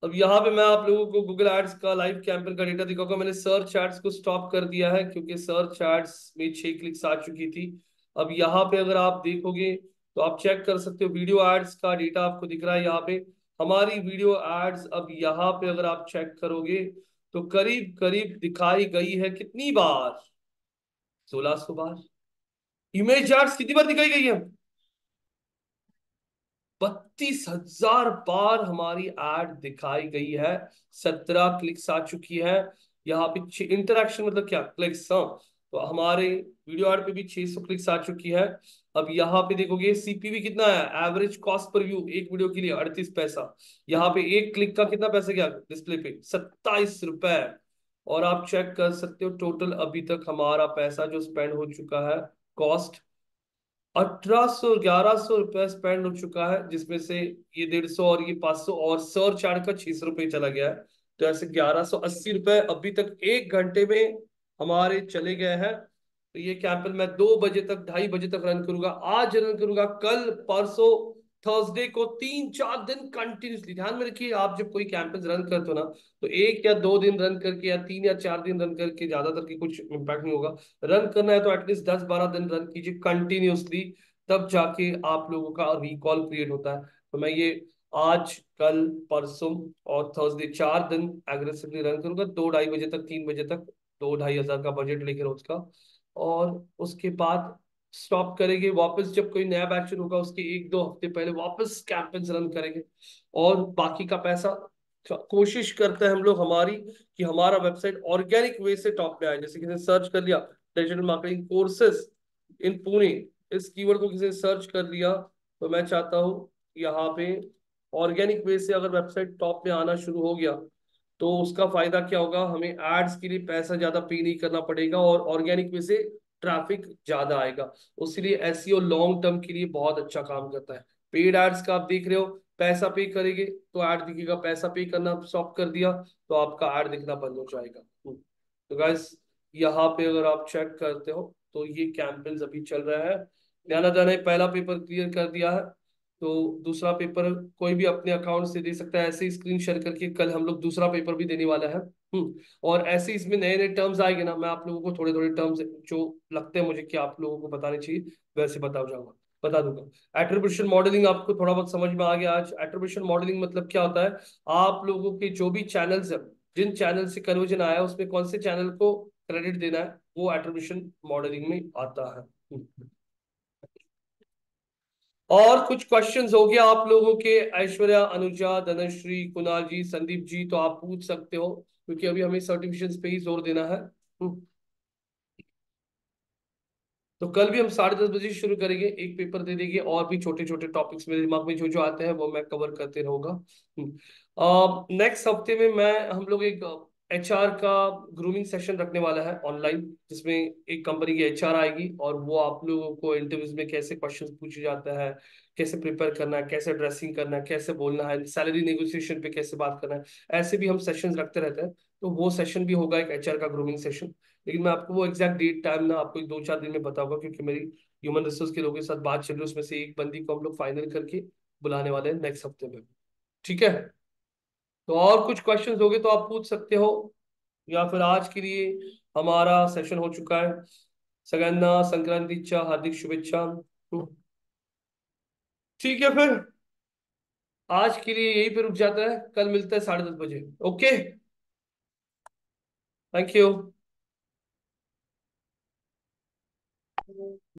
अब यहाँ पे मैं आप लोगों को गूगल एड्स का लाइव कैंपेन का डेटा दिखाऊंगा. मैंने सर्च एड्स को स्टॉप कर दिया है क्योंकि सर्च एड्स में 6 क्लिक्स आ चुकी थी. अब यहाँ पे अगर आप देखोगे तो आप चेक कर सकते हो वीडियो एड्स का डेटा आपको दिख रहा है यहाँ पे. हमारी वीडियो एड्स अब यहाँ पे अगर आप चेक करोगे तो करीब करीब दिखाई गई है कितनी बार. 1600 बार. इमेज एड्स कितनी बार दिखाई गई है. 32,000 बार हमारी एड दिखाई गई है. 17 क्लिक्स आ चुकी है. यहाँ पे इंटरेक्शन मतलब क्या क्लिक्स. तो हमारे वीडियो एड पे भी 600 क्लिक्स आ चुकी है. अब यहाँ पे देखोगे सीपीवी कितना है. एवरेज कॉस्ट पर व्यू एक वीडियो के लिए 38 पैसा. यहाँ पे एक क्लिक का कितना पैसा गया डिस्प्ले पे 27 रुपए. और आप चेक कर सकते हो टोटल अभी तक हमारा पैसा जो स्पेंड हो चुका है कॉस्ट 1800 1100 रुपए स्पेंड हो चुका है. जिसमें से ये 150 और ये 500 और सर्च एड का 600 रुपए चला गया है. तो ऐसे 1180 रुपए अभी तक एक घंटे में हमारे चले गए हैं. तो ये कैंपेन मैं 2 बजे तक 2:30 बजे तक रन करूंगा. आज रन करूंगा कल परसों थर्सडे को 3-4 दिन कंटिन्यूसली. ध्यान में रखिए आप जब कोई कैंपेन रन करते हो ना तो 1 या 2 दिन रन करके या 3 या 4 दिन रन करके ज्यादातर की कुछ इम्पैक्ट नहीं होगा. रन करना है तो एटलीस्ट 10-12 दिन रन कीजिए कंटिन्यूसली. तब जाके आप लोगों का रिकॉल क्रिएट होता है. तो मैं ये आज कल परसों और थर्सडे 4 दिन एग्रेसिवली रन करूंगा 2-2:30 बजे तक 3 बजे तक. 2-2,500 का बजट लेके रोज का. और उसके बाद स्टॉप करेंगे. वापस जब कोई नया बैच होगा उसके 1-2 हफ्ते पहले वापस कैंपेन्स रन करेंगे. और बाकी का पैसा कोशिश करते हैं हम लोग हमारी कि हमारा वेबसाइट ऑर्गेनिक वे से टॉप पे आए. जैसे किसी ने सर्च कर लिया digital marketing courses in Pune इस कीवर्ड को किसी ने सर्च कर लिया तो मैं चाहता हूँ यहाँ पे ऑर्गेनिक वे से अगर वेबसाइट टॉप में आना शुरू हो गया तो उसका फायदा क्या होगा, हमें एड्स के लिए पैसा ज्यादा पे नहीं करना पड़ेगा और ऑर्गेनिक वे से ट्रैफिक ज्यादा आएगा। उसके एसईओ लॉन्ग टर्म के लिए बहुत अच्छा काम करता है। पेड एड्स का आप देख रहे हो, पैसा पे करेंगे तो ऐड दिखेगा, पैसा पे करना स्टॉप कर दिया तो आपका ऐड दिखना बंद हो जाएगा। तो गाइस यहाँ पे अगर आप चेक करते हो तो ये कैंपेन्स अभी चल रहा है। ज्ञानादा ने पहला पेपर क्लियर कर दिया है, तो दूसरा पेपर कोई भी अपने अकाउंट से दे सकता है। ऐसे ही स्क्रीन शेयर करके कल हम लोग दूसरा पेपर भी देने वाला है। और ऐसे इसमें नए नए टर्म्स आएंगे ना, मैं आप लोगों को थोड़े थोड़े टर्म्स जो लगते हैं मुझे कि आप लोगों को बताने चाहिए वैसे बता दूंगा। एट्रीब्यूशन मॉडलिंग आपको थोड़ा बहुत समझ में आ गया आज। एट्रीब्यूशन मॉडलिंग मतलब क्या होता है, आप लोगों के जो भी चैनल्स है, जिन चैनल से कन्वर्जन आया है उसमें कौन से चैनल को क्रेडिट देना है, वो एट्रीब्यूशन मॉडलिंग में आता है। और कुछ क्वेश्चंस हो गया आप लोगों के, ऐश्वर्या, अनुजा, धनश्री, कुणाल जी, संदीप जी, तो आप पूछ सकते हो क्योंकि अभी हमें सर्टिफिकेशन पे ही जोर देना है। तो कल भी हम 10:30 बजे शुरू करेंगे, एक पेपर दे देंगे और भी छोटे छोटे टॉपिक्स मेरे दिमाग में जो जो आते हैं वो मैं कवर करते रहूंगा। नेक्स्ट हफ्ते में मैं हम लोग एक एचआर का ग्रूमिंग सेशन रखने वाला है ऑनलाइन, जिसमें एक कंपनी की एचआर आएगी और वो आप लोगों को इंटरव्यूज में कैसे क्वेश्चंस पूछे जाता है, कैसे प्रिपेयर करना है, कैसे ड्रेसिंग करना है, कैसे बोलना है, सैलरी नेगोशिएशन पे कैसे बात करना है, ऐसे भी हम सेशंस रखते रहते हैं। तो वो सेशन भी होगा एक एचआर का ग्रूमिंग सेशन। लेकिन मैं आपको वो एग्जैक्ट डेट टाइम ना आपको 2-4 दिन में बताऊंगा, क्योंकि मेरी ह्यूमन रिसोर्स के लोगों के साथ बात चल रही है, उसमें से एक बंदी को हम लोग फाइनल करके बुलाने वाले हैं नेक्स्ट हफ्ते में। ठीक है, तो और कुछ क्वेश्चंस होंगे तो आप पूछ सकते हो, या फिर आज के लिए हमारा सेशन हो चुका है। सगळ्यांना संक्रांतीच्या हार्दिक शुभेच्छा। ठीक है, फिर आज के लिए यही पे रुक जाता है, कल मिलता है 10:30 बजे। Okay, thank you.